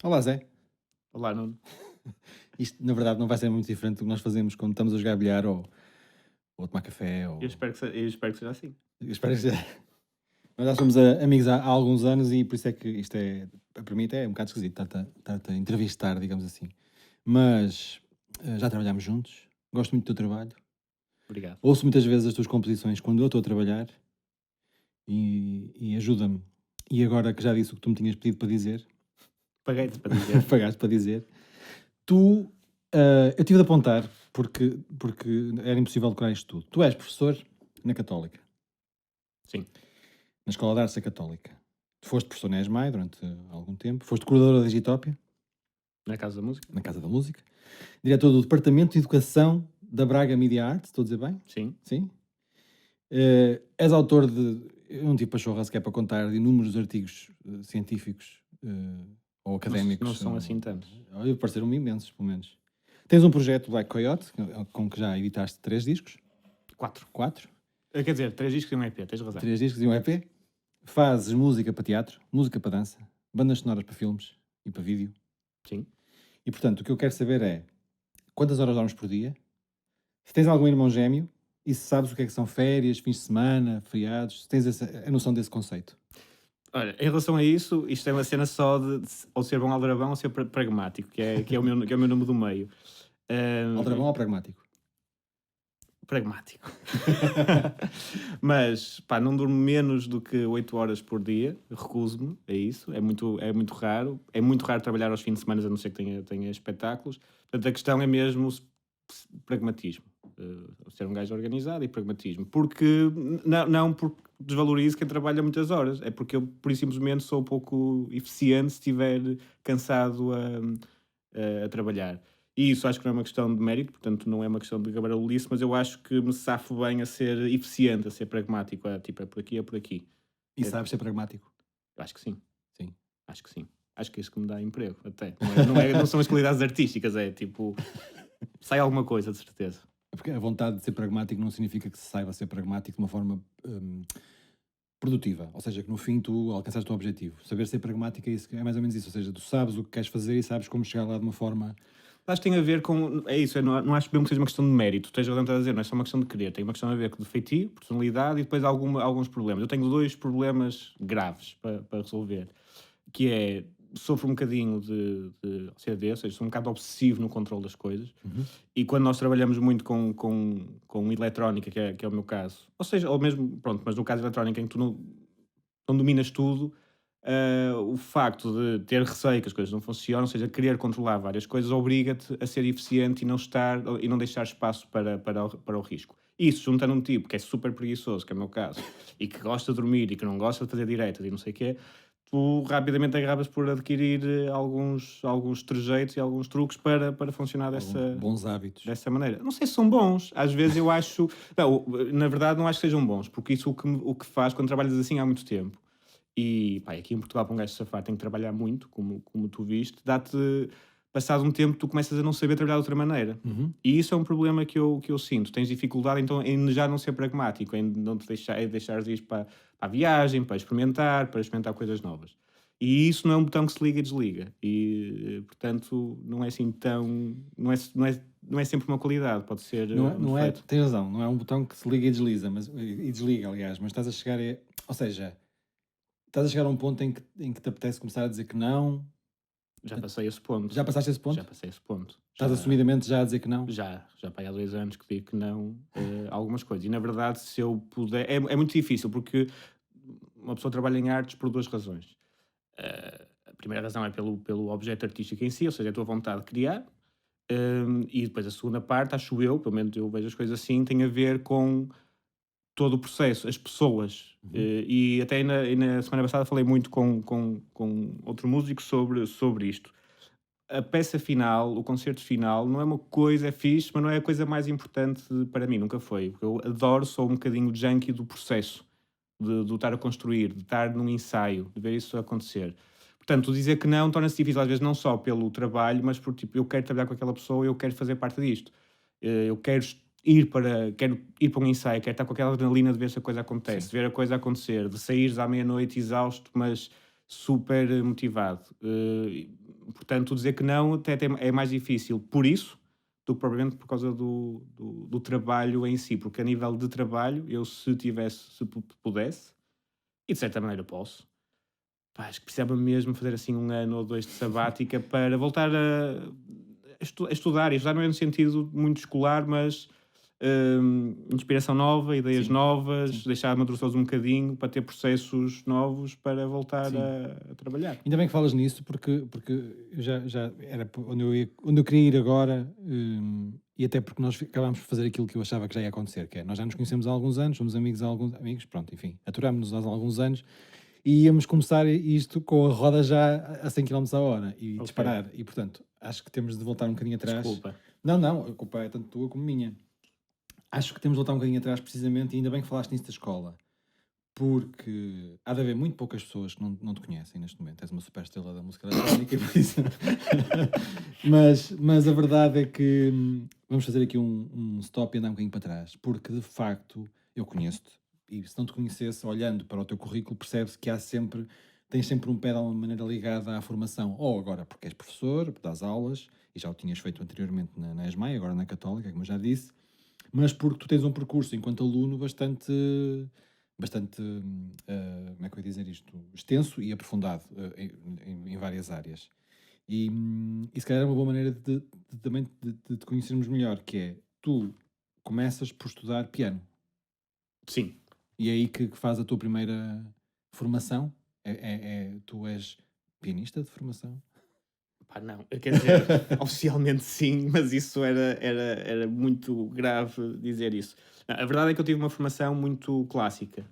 Olá, Zé. Olá, Nuno. Isto, na verdade, não vai ser muito diferente do que nós fazemos quando estamos a jogar bilhar ou a tomar café. Eu espero que seja assim. Eu espero que seja- Nós já somos amigos há alguns anos e por isso é que isto é, para mim, até é um bocado esquisito estar-te a entrevistar, digamos assim. Mas já trabalhámos juntos, gosto muito do teu trabalho, Obrigado. ouço muitas vezes as tuas composições quando eu estou a trabalhar e ajuda-me. E agora que já disse o que tu me tinhas pedido para dizer, Paguei-te para dizer. pagaste para dizer, eu tive de apontar porque era impossível decorar isto tudo. Tu és professor na Católica, Sim. na Escola de Artes da Católica. Tu foste professor na ESMAI durante algum tempo, foste curador da Digitópia, Na Casa da Música? na Casa da Música, diretor do Departamento de Educação da Braga Media Arts, estou a dizer bem? Sim. Sim. És autor de, eu não tive pachorra sequer para contar, de inúmeros artigos científicos ou Não académicos. são assim tantos. Pareceram-me imensos, pelo menos. Tens um projeto Black Coyote, com que já editaste 3 discos, 4. 4, Quer dizer, 3 discos e um EP, tens razão. 3 discos e um EP. Fazes música para teatro, música para dança, bandas sonoras para filmes e para vídeo. Sim. E portanto, o que eu quero saber é quantas horas dormes por dia, se tens algum irmão gêmeo e se sabes o que é que são férias, fins de semana, feriados, se tens a noção desse conceito. Olha, em relação a isso, isto é uma cena só de ou ser bom aldrabão ou ser pragmático, que é o meu nome do meio. Aldrabão ou pragmático? Pragmático. Mas, pá, não durmo menos do que 8 horas por dia, recuso-me a isso, é muito raro. É muito raro trabalhar aos fins de semana, a não ser que tenha espetáculos. Portanto, a questão é mesmo pragmatismo. Ser um gajo organizado e pragmatismo. Porque, não porque desvalorizo quem trabalha muitas horas, é porque eu, por isso simplesmente, sou pouco eficiente se estiver cansado a trabalhar. E isso acho que não é uma questão de mérito, portanto não é uma questão de gabarulice, mas eu acho que me safo bem a ser eficiente, a ser pragmático, tipo, é por aqui, é por aqui. E sabes ser pragmático? Eu acho que sim, Sim. acho que sim. Acho que é isso que me dá emprego, até. Não são as qualidades artísticas, é tipo, sai alguma coisa, de certeza. Porque a vontade de ser pragmático não significa que se saiba ser pragmático de uma forma produtiva, ou seja, que no fim tu alcançaste o teu objetivo. Saber ser pragmático é mais ou menos isso, ou seja, tu sabes o que queres fazer e sabes como chegar lá de uma forma. Acho que tem a ver com. É isso, não acho mesmo que seja uma questão de mérito. Esteja a dizer, não é só uma questão de querer, tem uma questão a ver com de feitio, personalidade e depois alguns problemas. Eu tenho 2 problemas graves para resolver, que é sofro um bocadinho de OCD, ou seja, sou um bocado obsessivo no controle das coisas. E quando nós trabalhamos muito com eletrónica, que é o meu caso, ou seja, ou mesmo, pronto, mas no caso eletrónica em que tu não dominas tudo, o facto de ter receio que as coisas não funcionam, ou seja, querer controlar várias coisas, obriga-te a ser eficiente e não deixar espaço para o risco. Isso, juntando um tipo que é super preguiçoso, que é o meu caso, e que gosta de dormir e que não gosta de fazer diretas e não sei o quê, tu rapidamente acabas por adquirir alguns trejeitos e alguns truques para funcionar Alguns bons hábitos. dessa maneira. Não sei se são bons, às vezes eu acho. Não, na verdade, não acho que sejam bons, porque isso o que faz quando trabalhas assim há muito tempo. E pá, aqui em Portugal, para um gajo safar, tem que trabalhar muito, como tu viste, dá-te. Passado um tempo, tu começas a não saber trabalhar de outra maneira. E isso é um problema que eu sinto. Tens dificuldade então em já não ser pragmático, em não te deixar de ir para a viagem, para experimentar coisas novas. E isso não é um botão que se liga e desliga. E, portanto, não é assim tão. Não é sempre uma qualidade, pode ser Não é, defeito. tens razão, não é um botão que se liga e desliza, e desliga, aliás, mas estás a chegar ou seja, estás a chegar a um ponto em que te apetece começar a dizer que não. Já passei esse ponto. Já passaste esse ponto? Já passei esse ponto. Estás assumidamente já a dizer que não? Já para aí há 2 anos que digo que não a algumas coisas. E na verdade, se eu puder. É muito difícil, porque uma pessoa trabalha em artes por 2 razões. A primeira razão é pelo objeto artístico em si, ou seja, é a tua vontade de criar. E depois a segunda parte, acho eu, pelo menos eu vejo as coisas assim, tem a ver com todo o processo, as pessoas. E até na semana passada falei muito com outro músico sobre isto. A peça final, o concerto final, não é uma coisa, é fixe, mas não é a coisa mais importante para mim, nunca foi. Eu adoro, sou um bocadinho junkie do processo, de estar a construir, de estar num ensaio, de ver isso acontecer. Portanto, dizer que não torna-se difícil, às vezes, não só pelo trabalho, mas por tipo, eu quero trabalhar com aquela pessoa, eu quero fazer parte disto. Eu quero ir para um ensaio, quero estar com aquela adrenalina de ver se a coisa acontece, de ver a coisa acontecer, de saíres à meia-noite exausto, mas super motivado. Portanto, dizer que não é mais difícil por isso do que propriamente por causa do trabalho em si, porque a nível de trabalho, eu se pudesse, e de certa maneira posso, pá, acho que precisava mesmo fazer assim 1 ano ou 2 de sabática para voltar a estudar, e estudar não é no sentido muito escolar, mas inspiração nova, ideias Sim, novas, sim. deixar amadurecer um bocadinho para ter processos novos para voltar Sim. a trabalhar. Ainda bem que falas nisso, porque eu já era onde eu queria ir agora, e até porque nós acabámos por fazer aquilo que eu achava que já ia acontecer, que é, nós já nos conhecemos há alguns anos, somos amigos há alguns amigos, pronto, enfim, aturámos-nos há alguns anos, e íamos começar isto com a roda já a 100 km a hora, e Ok. disparar, e portanto, acho que temos de voltar um bocadinho atrás. Desculpa. Não, a culpa é tanto tua como minha. Acho que temos de voltar um bocadinho atrás, precisamente, e ainda bem que falaste nisso da escola, porque há de haver muito poucas pessoas que não te conhecem neste momento. És uma super estrela da música eletrónica e por isso. mas a verdade é que vamos fazer aqui um stop e andar um bocadinho para trás, porque de facto eu conheço-te, e se não te conhecesse, olhando para o teu currículo, percebe-se que tens sempre um pé de alguma maneira ligado à formação, ou agora porque és professor, dás aulas, e já o tinhas feito anteriormente na ESMAI, agora na Católica, como eu já disse, mas porque tu tens um percurso enquanto aluno bastante, como é que eu ia dizer isto, extenso e aprofundado em várias áreas. E se calhar é uma boa maneira também de te conhecermos melhor, que é, tu começas por estudar piano, Sim. e é aí que faz a tua primeira formação. Tu és pianista de formação? Pá, não, quer dizer, oficialmente sim, mas isso era muito grave dizer isso. Não, a verdade é que eu tive uma formação muito clássica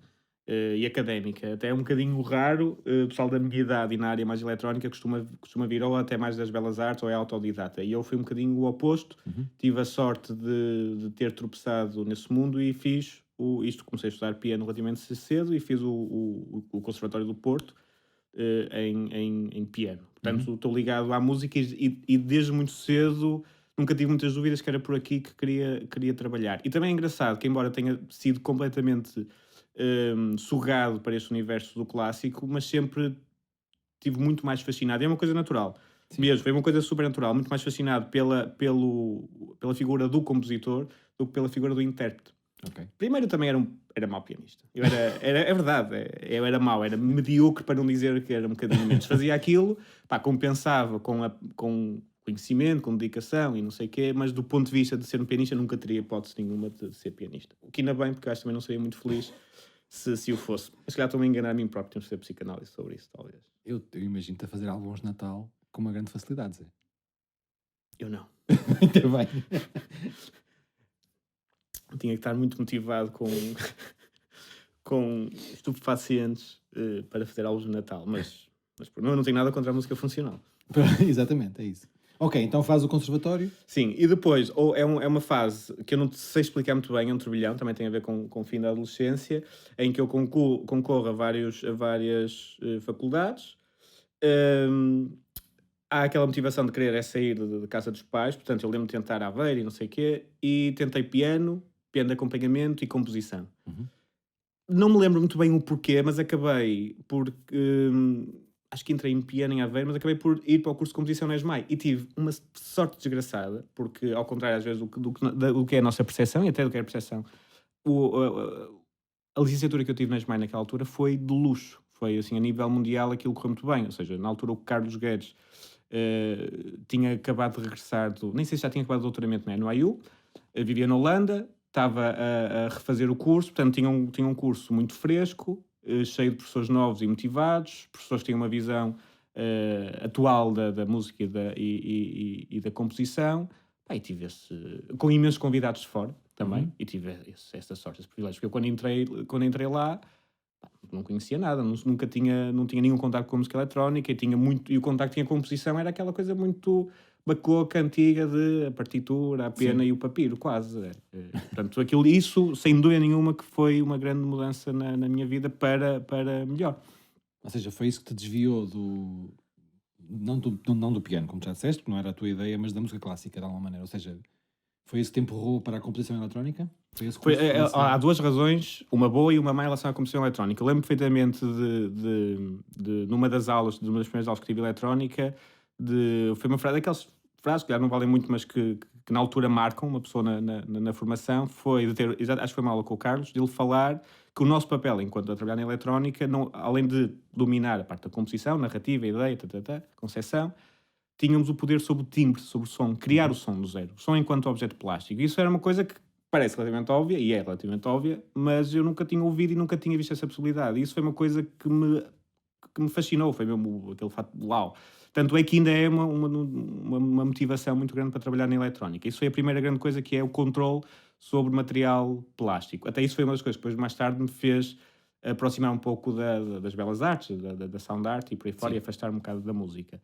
e académica. Até é um bocadinho raro, o pessoal da minha idade e na área mais eletrónica costuma vir ou até mais das belas artes ou é autodidata. E eu fui um bocadinho o oposto. Tive a sorte de ter tropeçado nesse mundo e fiz comecei a estudar piano relativamente cedo e fiz o Conservatório do Porto em piano. Portanto, estou ligado à música e desde muito cedo nunca tive muitas dúvidas que era por aqui que queria trabalhar. E também é engraçado que, embora tenha sido completamente sugado para este universo do clássico, mas sempre estive muito mais fascinado. E é uma coisa natural. Sim. Mesmo, foi uma coisa super natural. Muito mais fascinado pela figura do compositor do que pela figura do intérprete. Ok. Primeiro também era mau pianista. É verdade, eu era mau, era medíocre para não dizer que era um bocadinho menos. Fazia aquilo, pá, compensava com conhecimento, com dedicação e não sei o quê, mas do ponto de vista de ser um pianista nunca teria hipótese nenhuma de ser pianista. O que ainda bem, porque eu acho que também não seria muito feliz se o fosse. Mas se calhar estou-me a enganar a mim próprio, temos de ter psicanálise sobre isso, talvez. Eu imagino-te a fazer álbuns de Natal com uma grande facilidade, Zé. Eu não. Muito bem. Tinha que estar muito motivado com estupefacientes para fazer álbuns de Natal, mas eu não tenho nada contra a música funcional. Exatamente, é isso. Ok, então faz o conservatório. Sim, e depois é uma fase que eu não sei explicar muito bem, é um turbilhão, também tem a ver com o fim da adolescência, em que eu concorro a várias faculdades. Há aquela motivação de querer sair de casa dos pais, portanto eu lembro de tentar Aveiro e não sei o quê, e tentei piano de acompanhamento e composição. Não me lembro muito bem o porquê, mas acabei por... acho que entrei em piano em Aveiro, mas acabei por ir para o curso de composição na ESMAI e tive uma sorte desgraçada, porque ao contrário às vezes do que é a nossa percepção, e até do que é a percepção, a licenciatura que eu tive na ESMAI naquela altura foi de luxo. Foi assim, a nível mundial aquilo correu muito bem, ou seja, na altura o Carlos Guedes tinha acabado de regressar nem sei se já tinha acabado o doutoramento no IU, vivia na Holanda, estava a refazer o curso, portanto tinha um curso muito fresco, cheio de professores novos e motivados, professores que tinham uma visão atual da música e da composição. E tive com imensos convidados de fora também, e tive essa sorte, esse privilégio, porque eu quando entrei lá não conhecia nada, não tinha nenhum contacto com a música eletrónica e o contacto que tinha com a composição era aquela coisa muito bacoca, antiga de a partitura, a pena e o papiro, quase. Portanto, isso, sem dúvida nenhuma, que foi uma grande mudança na minha vida para melhor. Ou seja, foi isso que te desviou não do piano, como já disseste, que não era a tua ideia, mas da música clássica, de alguma maneira. Ou seja, foi isso que te empurrou para a composição eletrónica? Há duas razões, uma boa e uma má em relação à composição eletrónica. Eu lembro perfeitamente de numa das aulas, de uma das primeiras aulas que tive eletrónica, foi uma frase, daquelas frases que já não valem muito, mas que na altura marcam uma pessoa na formação, foi de ter, acho que foi uma aula com o Carlos, de ele falar que o nosso papel enquanto a trabalhar na eletrónica, não, além de dominar a parte da composição, narrativa, ideia, concepção, tínhamos o poder sobre o timbre, sobre o som, criar o som do zero, o som enquanto objeto plástico. Isso era uma coisa que parece relativamente óbvia, e é relativamente óbvia, mas eu nunca tinha ouvido e nunca tinha visto essa possibilidade. E isso foi uma coisa que me fascinou, foi mesmo aquele fato de uau. Tanto é que ainda é uma motivação muito grande para trabalhar na eletrónica. Isso foi a primeira grande coisa, que é o controle sobre material plástico. Até isso foi uma das coisas que depois mais tarde me fez aproximar um pouco das belas artes, da sound art e por aí fora, Sim. e afastar um bocado da música.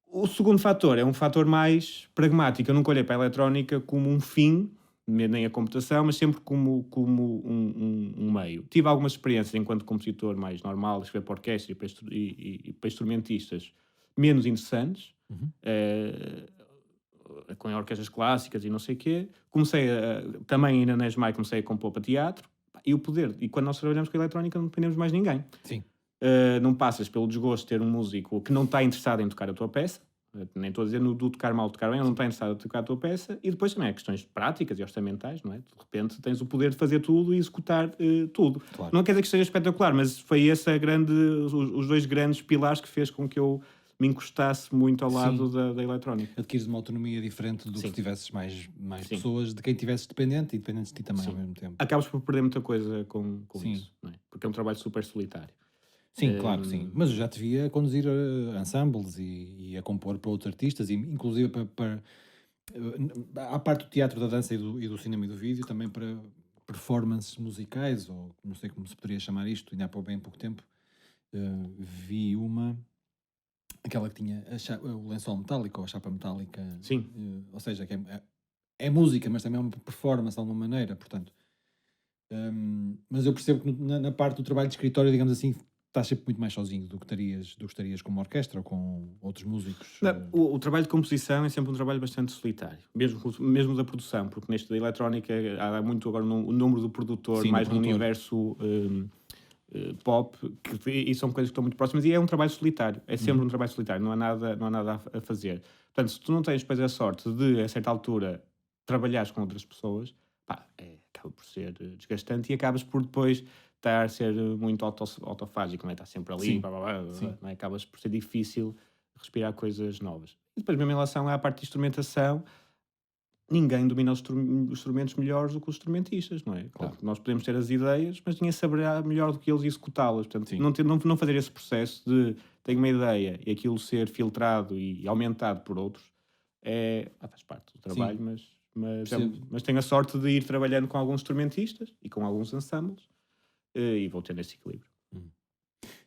O segundo fator é um fator mais pragmático. Eu nunca olhei para a eletrónica como um fim, nem a computação, mas sempre como um meio. Tive algumas experiências enquanto compositor mais normal, escrever para orquestra e para instrumentistas menos interessantes, Uhum. com orquestras clássicas e não sei o quê. Comecei também ainda na ESMAI, comecei a compor para teatro, e quando nós trabalhamos com a eletrónica não dependemos mais de ninguém. Sim. Não passas pelo desgosto de ter um músico que não está interessado em tocar a tua peça, nem estou a dizer do tocar mal, tocar bem, ele não está interessado em tocar a tua peça, e depois também há questões práticas e orçamentais, não é? De repente tens o poder de fazer tudo e executar tudo. Claro. Não quer dizer que seja espetacular, mas foi esse os dois grandes pilares que fez com que eu me encostasse muito ao lado da eletrónica. Adquires uma autonomia diferente do que Sim. se tivesses mais Sim. pessoas de quem tivesses dependente e dependentes de ti também Sim. ao mesmo tempo. Acabas por perder muita coisa com Sim. isso, não é? Porque é um trabalho super solitário. Sim, claro, sim. Mas eu já te via a conduzir ensembles e a compor para outros artistas, e inclusive à parte do teatro, da dança e do cinema e do vídeo, também para performances musicais, ou não sei como se poderia chamar isto, ainda há bem pouco tempo, vi aquela que tinha o lençol metálico, ou a chapa metálica, Sim. ou seja, que é música, mas também é uma performance de alguma maneira, portanto. Mas eu percebo que na parte do trabalho de escritório, digamos assim, estás sempre muito mais sozinho do que estarias com uma orquestra ou com outros músicos. Não, o trabalho de composição é sempre um trabalho bastante solitário, mesmo da produção, porque neste da eletrónica há muito agora o número do produtor, Sim, do mais no produtor. universo pop, e são coisas que estão muito próximas, e é um trabalho solitário, é sempre um trabalho solitário, não há nada a fazer. Portanto, se tu não tens depois a sorte de, a certa altura, trabalhares com outras pessoas, pá, acaba por ser desgastante, e acabas por depois estar a ser muito autofágico, não é? Estar sempre ali, Sim, blá, blá, blá, sim. não é? Acabas por ser difícil respirar coisas novas. E depois, mesmo em relação à parte de instrumentação, ninguém domina os instrumentos melhores do que os instrumentistas, não é? Claro. Nós podemos ter as ideias, mas ninguém saberá melhor do que eles executá-las. Portanto, Sim. não fazer esse processo de tenho uma ideia e aquilo ser filtrado e aumentado por outros faz parte do trabalho, mas tenho a sorte de ir trabalhando com alguns instrumentistas e com alguns ensembles, e vou tendo esse equilíbrio.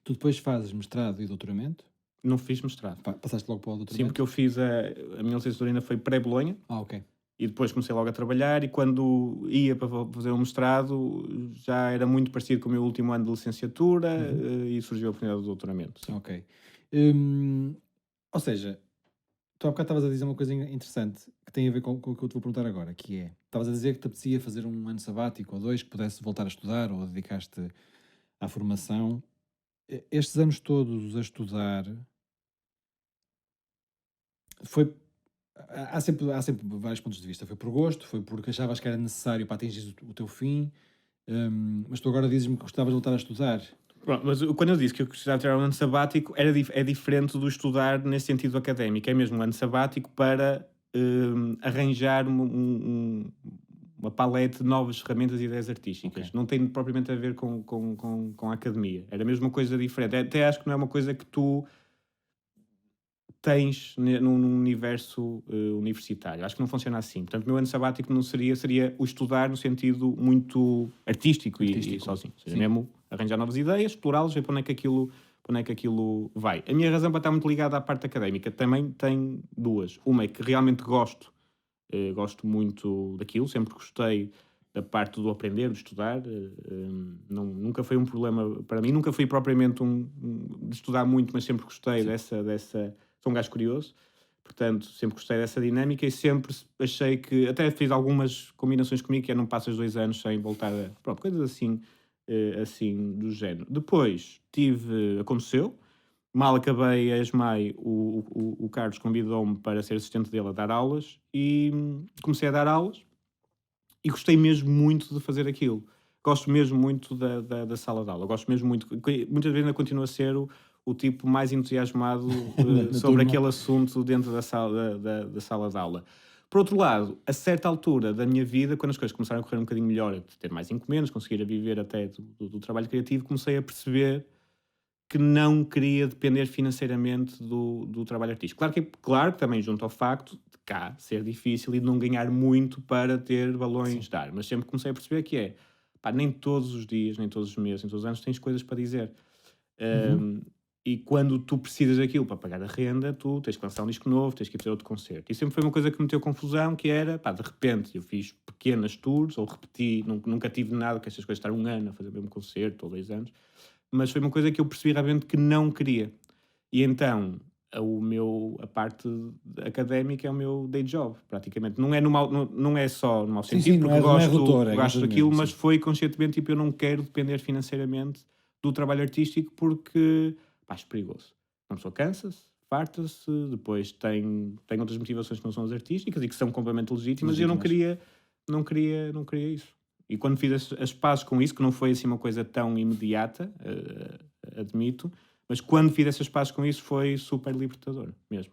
Tu depois fazes mestrado e doutoramento? Não fiz mestrado. Passaste logo para o Sim, doutoramento? porque eu fiz a minha licenciatura ainda foi pré-Bolonha, Ok. e depois comecei logo a trabalhar, e quando ia para fazer um mestrado já era muito parecido com o meu último ano de licenciatura, e surgiu a oportunidade do doutoramento. Sim. Ok. Ou seja, tu há bocado estavas a dizer uma coisa interessante que tem a ver com o que eu te vou perguntar agora, que é, estavas a dizer que te apetecia fazer um ano sabático ou dois, que pudesse voltar a estudar ou dedicaste à formação. Estes anos todos a estudar, foi... Há sempre vários pontos de vista. Foi por gosto, foi porque achavas que era necessário para atingir o teu fim, mas tu agora dizes-me que gostavas de voltar a estudar. Pronto, mas quando eu disse que eu precisava tirar um ano sabático, é diferente do estudar nesse sentido académico. É mesmo um ano sabático para arranjar uma palete de novas ferramentas e ideias artísticas. Ok. Não tem propriamente a ver com a academia. Era mesmo uma coisa diferente. Até acho que não é uma coisa que tu tens num universo universitário. Acho que não funciona assim. Portanto, o meu ano sabático não seria o estudar no sentido muito artístico. E sozinho. Ou seja, Sim. mesmo arranjar novas ideias, explorá-las, ver para onde é que aquilo vai. A minha razão para estar muito ligada à parte académica também tem duas. Uma é que realmente gosto muito daquilo, sempre gostei da parte do aprender, do estudar. Nunca foi um problema para mim, nunca fui propriamente de estudar muito, mas sempre gostei dessa... Sou um gajo curioso, portanto, sempre gostei dessa dinâmica, e sempre achei que... Até fiz algumas combinações comigo, que não passas 2 anos sem voltar a... Pronto, coisas assim do género. Depois aconteceu, Mal acabei a ESMAI, o Carlos convidou-me para ser assistente dele a dar aulas e comecei a dar aulas e gostei mesmo muito de fazer aquilo. Gosto mesmo muito da sala de aula, gosto mesmo muito, muitas vezes ainda continuo a ser o tipo mais entusiasmado Na sobre turma. aquele assunto dentro da sala de aula. Por outro lado, a certa altura da minha vida, quando as coisas começaram a correr um bocadinho melhor, a ter mais encomendas, conseguir a viver até do trabalho criativo, comecei a perceber que não queria depender financeiramente do trabalho artístico. Claro que também junto ao facto de cá ser difícil e de não ganhar muito para ter balões Sim. de ar, mas sempre comecei a perceber que é, pá, nem todos os dias, nem todos os meses, nem todos os anos tens coisas para dizer. Uhum. Hum, e quando tu precisas daquilo para pagar a renda, tu tens que lançar um disco novo, tens que ir fazer outro concerto. E sempre foi uma coisa que me meteu confusão, que era, pá, de repente eu fiz pequenas tours, ou repeti, nunca tive nada com estas coisas, estar um ano a fazer o mesmo concerto, ou 2 anos, mas foi uma coisa que eu percebi realmente que não queria. E então, a parte académica é o meu day job, praticamente. Não é, não é só no mau Sim, sim, sentido, porque não é gosto, redutor, é gosto gostas daquilo, mesmo, mas sim. foi conscientemente, tipo, eu não quero depender financeiramente do trabalho artístico porque, pá, acho perigoso. Uma pessoa cansa-se, farta-se, depois tem outras motivações que não são as artísticas e que são completamente legítimas, e eu Legítimas. não queria isso. E quando fiz as pazes com isso, que não foi assim uma coisa tão imediata, admito, mas quando fiz essas pazes com isso foi super libertador, mesmo.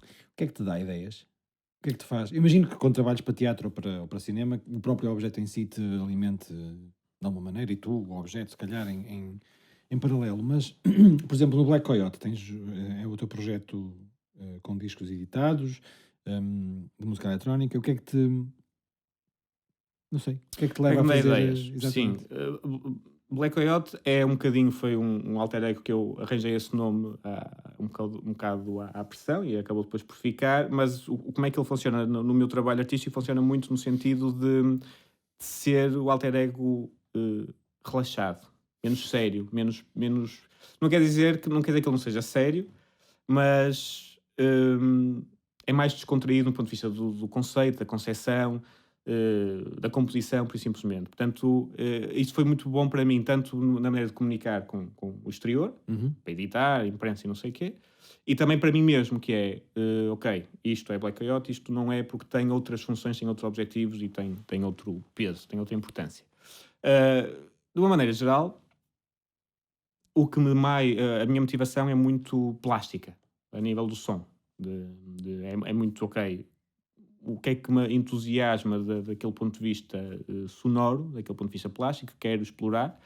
O que é que te dá ideias? O que é que te faz? Imagino que quando trabalhas para teatro ou para cinema, o próprio objeto em si te alimente de alguma maneira, e tu, o objeto, se calhar, em paralelo. Mas, por exemplo, no Black Coyote, é o teu projeto com discos editados, de música eletrónica. O que é que te. Não sei. O que é que te O que é leva que a me dá fazer ideias? Sim, exatamente? Black Coyote é um bocadinho, foi um alter ego que eu arranjei esse nome um bocado à pressão e acabou depois por ficar, mas como é que ele funciona no meu trabalho artístico? Funciona muito no sentido de ser o alter ego relaxado, menos sério, menos. Não quer dizer que ele não seja sério, mas é mais descontraído no ponto de vista do conceito, da concepção, da composição, por simplesmente. Portanto, isto foi muito bom para mim, tanto na maneira de comunicar com o exterior, Uhum. para editar, imprensa e não sei o quê, e também para mim mesmo, que é, ok, isto é Black Coyote, isto não é porque tem outras funções, tem outros objetivos e tem outro peso, tem outra importância. De uma maneira geral, o que me mais, a minha motivação é muito plástica, a nível do som. É muito, ok, o que é que me entusiasma daquele ponto de vista sonoro, daquele ponto de vista plástico, que quero explorar.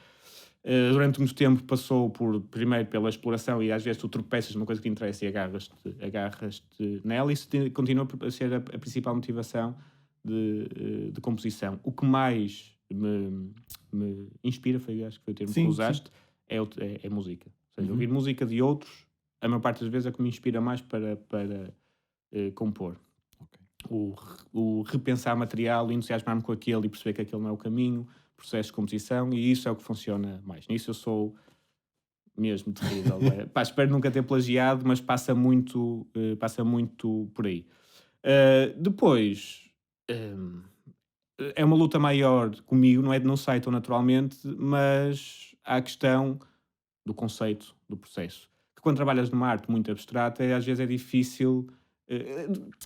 Durante muito tempo passou primeiro pela exploração, e às vezes tu tropeças numa coisa que te interessa e agarras-te nela, e isso continua a ser a principal motivação de composição. O que mais me inspira, acho que foi o termo que Sim, sim. usaste, é música. Ou seja, ouvir Uhum. música de outros, a maior parte das vezes é o que me inspira mais para compor. Ok. O repensar material, o entusiasmar-me com aquele e perceber que aquele não é o caminho, processo de composição, e isso é o que funciona mais. Nisso eu sou mesmo terrível. Pá, espero nunca ter plagiado, mas passa muito por aí. Depois, hum, é uma luta maior comigo, não sai tão naturalmente, mas há a questão do conceito, do processo. Que quando trabalhas numa arte muito abstrata, às vezes é difícil.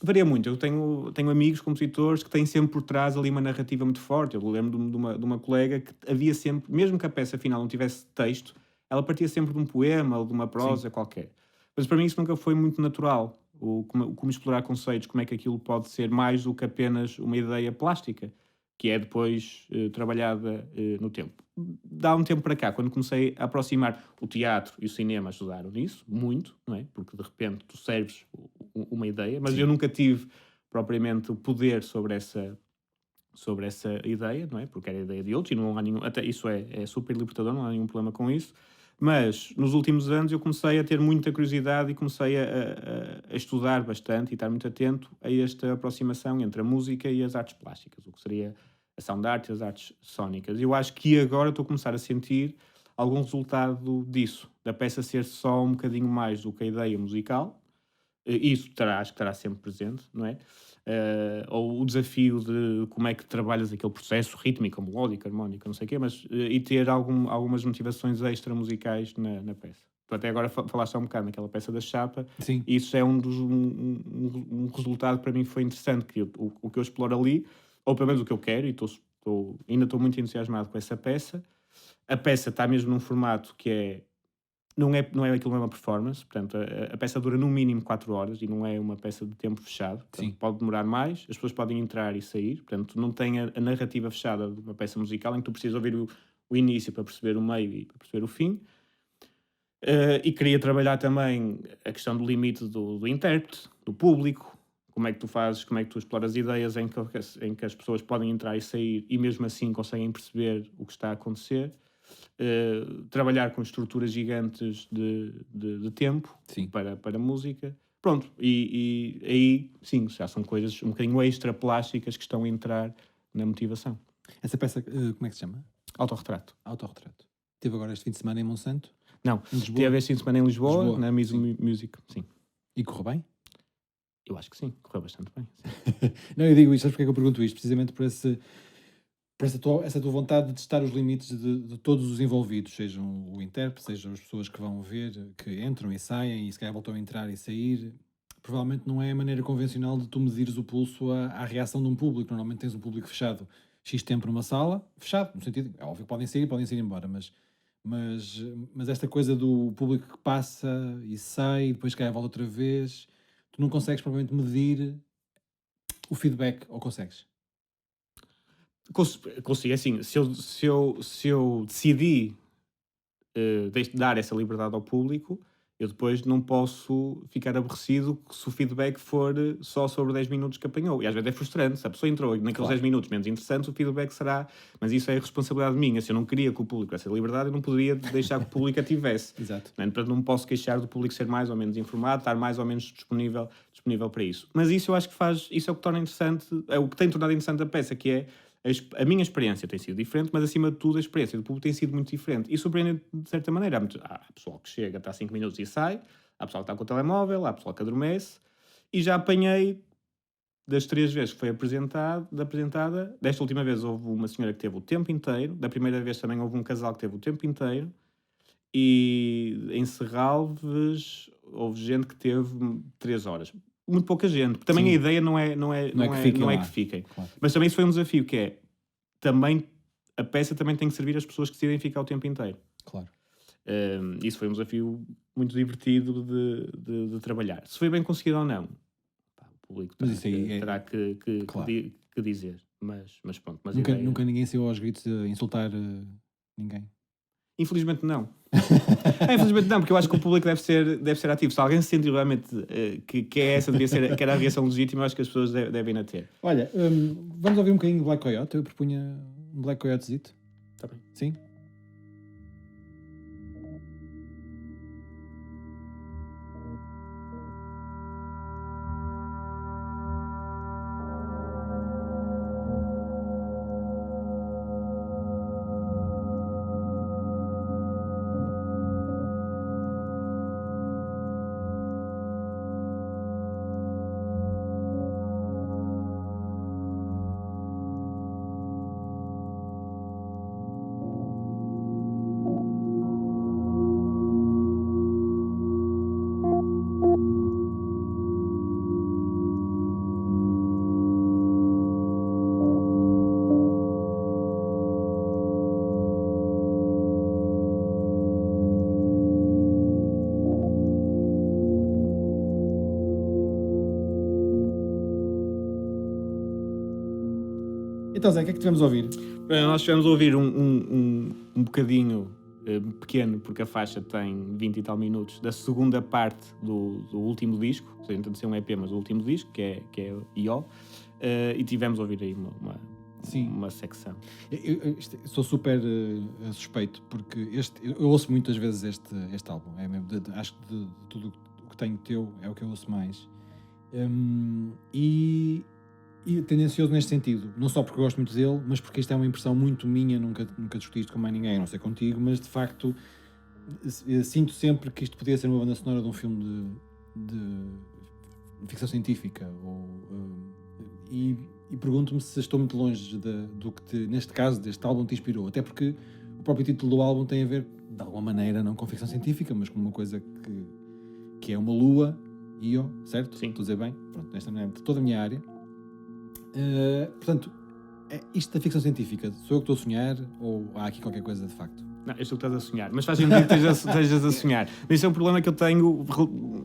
Varia muito. Eu tenho amigos, compositores, que têm sempre por trás ali uma narrativa muito forte. Eu lembro de uma colega que havia sempre, mesmo que a peça final não tivesse texto, ela partia sempre de um poema ou de uma Sim. prosa qualquer. Mas para mim isso nunca foi muito natural. Como explorar conceitos, como é que aquilo pode ser mais do que apenas uma ideia plástica, que é depois trabalhada no tempo. Dá um tempo para cá, quando comecei a aproximar, o teatro e o cinema ajudaram nisso, muito, não é? Porque de repente tu serves uma ideia, mas eu Sim. nunca tive propriamente o poder sobre essa ideia, não é? Porque era a ideia de outros, e não há nenhum, até isso é super libertador, não há nenhum problema com isso. Mas nos últimos anos eu comecei a ter muita curiosidade e comecei a estudar bastante e estar muito atento a esta aproximação entre a música e as artes plásticas, o que seria a sound art e as artes sónicas. Eu acho que agora estou a começar a sentir algum resultado disso, da peça ser só um bocadinho mais do que a ideia musical. Isso acho que estará sempre presente, não é? Ou o desafio de como é que trabalhas aquele processo rítmico, melódico, harmónico, não sei o quê, mas e ter algumas motivações extra musicais na peça. tu até agora falaste há um bocado naquela peça da chapa, Sim, e isso é um resultado que para mim foi interessante, que o que eu exploro ali, ou pelo menos o que eu quero, e ainda estou muito entusiasmado com essa peça. A peça está mesmo num formato que não é aquilo, não é uma performance, portanto, a peça dura no mínimo 4 horas e não é uma peça de tempo fechado, portanto, sim, pode demorar mais, as pessoas podem entrar e sair, portanto, não tem a narrativa fechada de uma peça musical em que tu precisas ouvir o início para perceber o meio e para perceber o fim. E queria trabalhar também a questão do limite do intérprete, do público, como é que tu fazes, como é que tu exploras ideias em que as pessoas podem entrar e sair e mesmo assim conseguem perceber o que está a acontecer. Trabalhar com estruturas gigantes de tempo sim. para música. Pronto, e aí sim, já são coisas um bocadinho extra plásticas que estão a entrar na motivação. Essa peça, como é que se chama? Autorretrato. Autorretrato. Teve agora este fim de semana em Monsanto, Não, em Lisboa. teve este fim de semana em Lisboa, Lisboa, na Miso sim. Music, sim. E correu bem? Eu acho que sim, correu bastante bem. Sim. Não, eu digo isto, sabes porque é que eu pergunto isto? Precisamente por essa tua vontade de testar os limites de todos os envolvidos, sejam o intérprete, sejam as pessoas que vão ver, que entram e saem e se calhar voltam a entrar e sair. Provavelmente não é a maneira convencional de tu medires o pulso à reação de um público. Normalmente tens um público fechado X tempo numa sala, fechado, no sentido, é óbvio que podem sair embora, mas, mas esta coisa do público que passa e sai e depois cai a volta outra vez, tu não consegues provavelmente medir o feedback, ou consegues? Consigo, é assim, se eu decidi dar essa liberdade ao público, eu depois não posso ficar aborrecido se o feedback for só sobre 10 minutos que apanhou. E às vezes é frustrante. Se a pessoa entrou naqueles Claro. 10 minutos menos interessantes, o feedback será. Mas isso é responsabilidade minha. Se eu não queria que o público tivesse a liberdade, eu não poderia deixar que o público a tivesse. Exato. Né? Portanto, não me posso queixar do público ser mais ou menos informado, estar mais ou menos disponível para isso. Mas isso eu acho que isso é o que torna interessante, é o que tem tornado interessante a peça, que é a minha experiência tem sido diferente, mas acima de tudo a experiência do público tem sido muito diferente. E surpreende de certa maneira. Há pessoal que chega, está 5 minutos e sai, há pessoal que está com o telemóvel, há pessoal que adormece, e já apanhei das 3 vezes que foi apresentada, desta última vez houve uma senhora que teve o tempo inteiro, da primeira vez também houve um casal que teve o tempo inteiro, e em Serralves houve gente que teve 3 horas. Muito pouca gente, porque também Sim. a ideia não é que fiquem lá. que fiquem. Claro. Mas também isso foi um desafio, que é também a peça também tem que servir as pessoas que decidem ficar o tempo inteiro. Claro. Isso foi um desafio muito divertido de trabalhar. Se foi bem conseguido ou não, pá, o público Mas isso aí terá que claro. que dizer. Mas pronto, mas a Nunca, ideia- nunca ninguém saiu aos gritos a insultar ninguém. Infelizmente não. Infelizmente não, porque eu acho que o público deve ser ativo. Se alguém se sentir realmente que é essa, que era a reação legítima, eu acho que as pessoas devem a ter. Olha, vamos ouvir um bocadinho de Black Coyote. Eu propunha um Black Coyotezito. Tá bem. Sim? Então, Zé, o que é que tivemos a ouvir? Bem, nós tivemos a ouvir um bocadinho pequeno, porque a faixa tem 20 e tal minutos, da segunda parte do último disco, ou seja, tenta ser um EP, mas o último disco, que é I.O. E tivemos a ouvir aí Sim. uma secção. Sou super suspeito, porque eu ouço muitas vezes este álbum. É mesmo, acho que de tudo o que tenho teu é o que eu ouço mais. E tendencioso neste sentido, não só porque gosto muito dele, mas porque isto é uma impressão muito minha, nunca discuti isto com mais ninguém, a não ser contigo, mas de facto sinto sempre que isto podia ser uma banda sonora de um filme de ficção científica. E pergunto-me se estou muito longe do que neste caso deste álbum te inspirou, até porque o próprio título do álbum tem a ver, de alguma maneira, não com ficção científica, mas com uma coisa que é uma lua, Io, certo? Sim. Estou a dizer bem? Pronto, esta não é de toda a minha área. Portanto, isto da ficção científica, sou eu que estou a sonhar ou há aqui qualquer coisa de facto? Não, eu estou que estás a sonhar, mas faz sentido que estejas a sonhar. Mas isso é um problema que eu tenho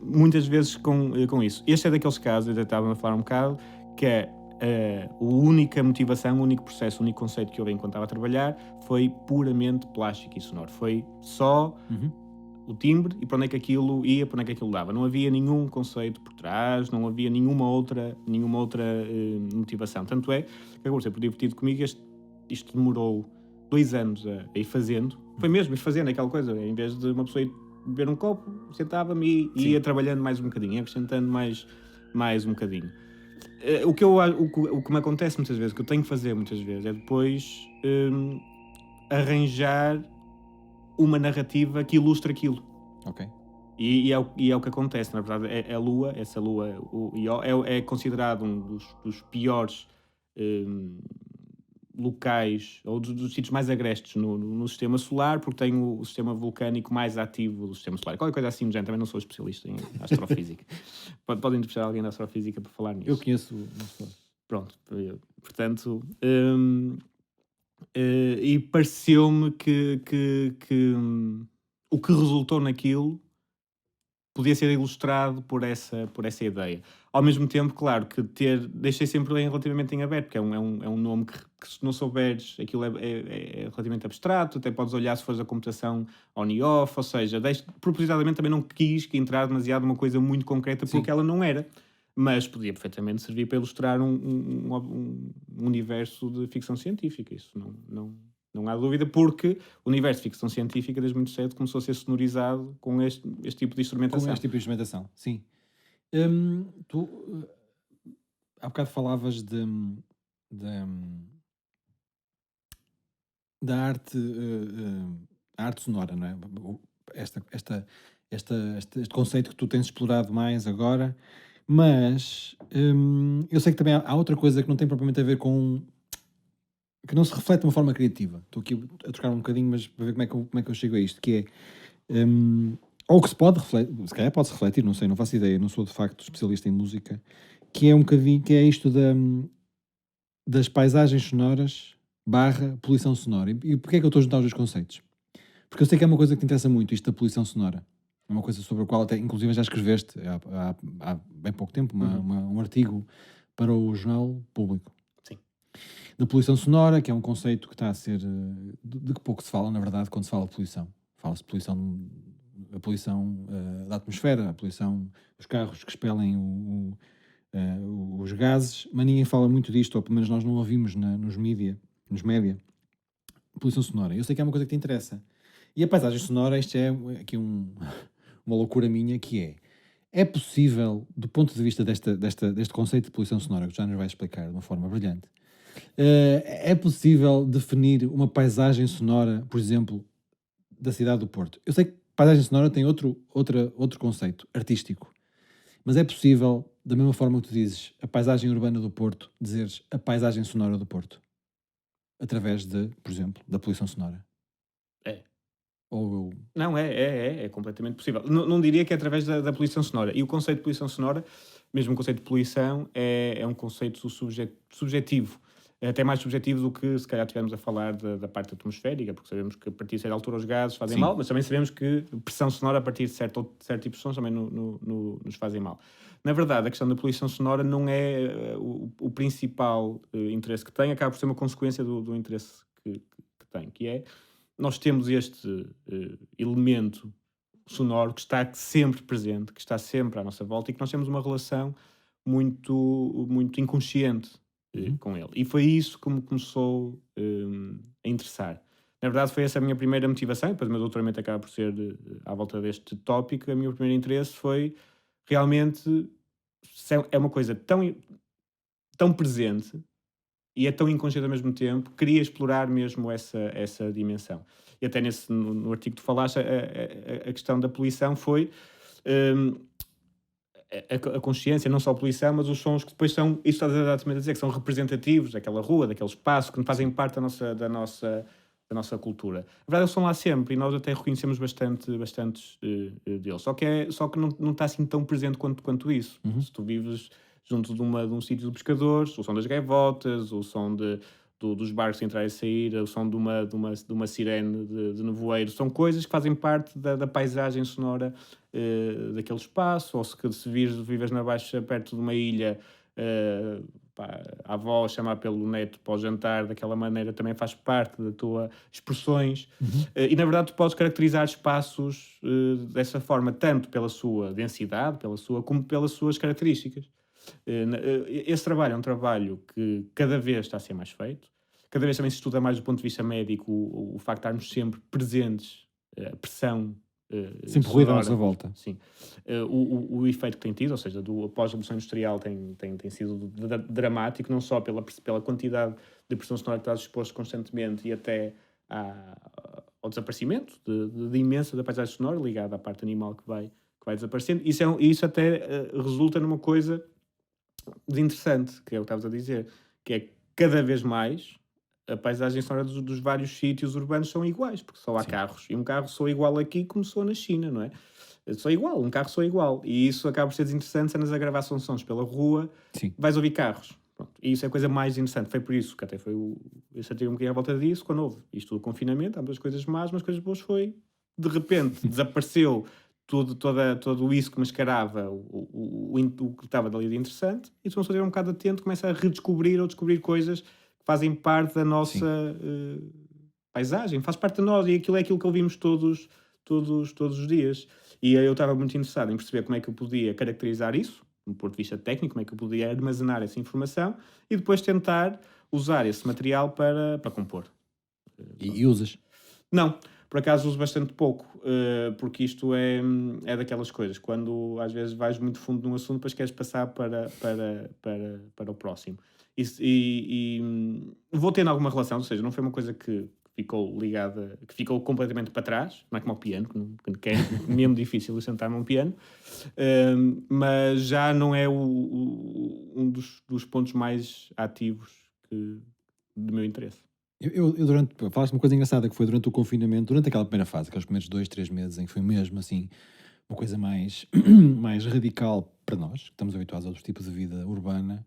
muitas vezes com isso. Este é daqueles casos, eu já estava a falar um bocado, que é a única motivação, o único processo, o único conceito que eu enquanto estava a trabalhar foi puramente plástico e sonoro. Foi só o timbre e para onde é que aquilo ia, para onde é que aquilo dava. Não havia nenhum conceito por trás, não havia nenhuma outra motivação. Tanto é que acabou por ser divertido comigo. Isto demorou 2 anos a ir fazendo. Foi mesmo ir fazendo aquela coisa. Em vez de uma pessoa ir beber um copo, sentava-me e ia trabalhando mais um bocadinho, ia acrescentando mais um bocadinho. O que me acontece muitas vezes, o que eu tenho que fazer muitas vezes, é depois arranjar uma narrativa que ilustre aquilo. Ok. E é o que acontece, na verdade. Essa lua, o Io, é considerado um dos piores locais, ou dos sítios mais agrestes no sistema solar, porque tem o sistema vulcânico mais ativo do sistema solar. Qualquer coisa assim do género, também não sou especialista em astrofísica. Podem precisar alguém da astrofísica para falar nisso. Eu conheço uma pessoa. Pronto, portanto, e pareceu-me que o que resultou naquilo podia ser ilustrado por essa ideia. Ao mesmo tempo, claro, que deixei sempre relativamente em aberto, porque é um nome que se não souberes, aquilo é relativamente abstrato, até podes olhar se fores a computação on e off, ou seja, propositadamente também não quis que entrar demasiado numa coisa muito concreta, porque ela não era. Mas podia perfeitamente servir para ilustrar um universo de ficção científica. Isso não há dúvida, porque o universo de ficção científica, desde muito cedo, começou a ser sonorizado com este tipo de instrumentação. Com este tipo de instrumentação, sim. Tu há bocado falavas da arte, a arte sonora, não é? Este conceito que tu tens explorado mais agora, mas eu sei que também há outra coisa que não tem propriamente a ver com, que não se reflete de uma forma criativa. Estou aqui a trocar um bocadinho, mas para ver como é que eu chego a isto, que é ou que se pode refletir, se calhar pode-se refletir, não sei, não faço ideia, não sou de facto especialista em música, que é um bocadinho, que é isto das paisagens sonoras / poluição sonora. E porquê é que eu estou a juntar os dois conceitos? Porque eu sei que é uma coisa que te interessa muito, isto da poluição sonora. É uma coisa sobre a qual até, inclusive, já escreveste há bem pouco tempo um artigo para o Jornal Público. Sim. Da poluição sonora, que é um conceito que está a ser... de que pouco se fala, na verdade, quando se fala de poluição. Fala-se de a poluição da atmosfera, a poluição dos carros que expelem os gases, mas ninguém fala muito disto, ou pelo menos nós não ouvimos nos média. Poluição sonora. Eu sei que é uma coisa que te interessa. E a paisagem sonora, isto é aqui uma loucura minha, que é possível, do ponto de vista deste conceito de poluição sonora, que já nos vai explicar de uma forma brilhante, é possível definir uma paisagem sonora, por exemplo, da cidade do Porto? Eu sei que paisagem sonora tem outro conceito, artístico, mas é possível, da mesma forma que tu dizes a paisagem urbana do Porto, dizeres a paisagem sonora do Porto, através por exemplo, da poluição sonora? É. Não, é completamente possível. Não diria que é através da poluição sonora. E o conceito de poluição sonora, mesmo o conceito de poluição, é um conceito subjetivo. É até mais subjetivo do que se calhar estivermos a falar da parte atmosférica, porque sabemos que a partir de certa altura os gases fazem mal, mas também sabemos que pressão sonora a partir de certo tipo de sons também nos fazem mal. Na verdade, a questão da poluição sonora não é o principal interesse que tem, acaba por ser uma consequência do interesse que tem, que é nós temos este elemento sonoro que está sempre presente, que está sempre à nossa volta e que nós temos uma relação muito, muito inconsciente com ele. E foi isso que me começou a interessar. Na verdade, foi essa a minha primeira motivação, e depois o meu doutoramento acaba por ser à volta deste tópico. O meu primeiro interesse foi realmente, é uma coisa tão presente e é tão inconsciente ao mesmo tempo, queria explorar mesmo essa dimensão. E até no artigo que tu falaste, a questão da poluição foi a consciência, não só a poluição, mas os sons que depois são, isso estás exatamente a dizer, que são representativos daquela rua, daquele espaço, que fazem parte da da nossa cultura. Na verdade, eles estão lá sempre e nós até reconhecemos bastantes deles. Só que não está assim tão presente quanto isso. Uhum. Se tu vives junto de um sítio de pescadores, o som das gaivotas, o som dos barcos a entrar e sair, o som de uma sirene de nevoeiro, são coisas que fazem parte da paisagem sonora daquele espaço, ou se vives na Baixa perto de uma ilha, pá, a avó chamar pelo neto para o jantar daquela maneira também faz parte da tua expressões. Uhum. E na verdade tu podes caracterizar espaços dessa forma, tanto pela sua densidade, como pelas suas características. Esse trabalho é um trabalho que cada vez está a ser mais feito, cada vez também se estuda mais do ponto de vista médico o facto de estarmos sempre presentes, a pressão Sempre ruído à nossa sonora, volta. sim. O efeito que tem tido, ou seja, após a Revolução Industrial tem sido dramático, não só pela quantidade de pressão sonora que estás exposto constantemente e até ao desaparecimento de imensa da paisagem sonora ligada à parte animal que vai desaparecendo. Isso até resulta numa coisa desinteressante, que é o que estavas a dizer, que é cada vez mais a paisagem sonora dos vários sítios urbanos são iguais, porque só há Sim. carros, e um carro soa igual aqui como soa na China, não é? Soa igual, um carro soa igual, e isso acaba por ser desinteressante, se andas a gravar sons pelas ruas, Sim. vais ouvir carros. Pronto. E isso é a coisa mais interessante, foi por isso que até foi eu senti um bocadinho à volta disso, quando houve isto do confinamento, há muitas coisas más, mas coisas boas foi, de repente, desapareceu todo isso que mascarava o que estava dali de interessante, e tu começas a ter um bocado atento, começa a redescobrir ou descobrir coisas que fazem parte da nossa paisagem, faz parte de nós, e aquilo é aquilo que ouvimos todos os dias. E eu estava muito interessado em perceber como é que eu podia caracterizar isso, do ponto de vista técnico, como é que eu podia armazenar essa informação e depois tentar usar esse material para compor. E usas? Não, por acaso uso bastante pouco, porque isto é daquelas coisas, quando às vezes vais muito fundo num assunto, depois queres passar para o próximo. Vou tendo alguma relação, ou seja, não foi uma coisa que ficou ligada, que ficou completamente para trás, não é como o piano, que é mesmo difícil eu sentar-me a um piano, mas já não é um dos pontos mais ativos do meu interesse. Falaste uma coisa engraçada que foi durante o confinamento, durante aquela primeira fase, aqueles primeiros 2, 3 meses, em que foi mesmo assim uma coisa mais, mais radical para nós, que estamos habituados a outros tipos de vida urbana.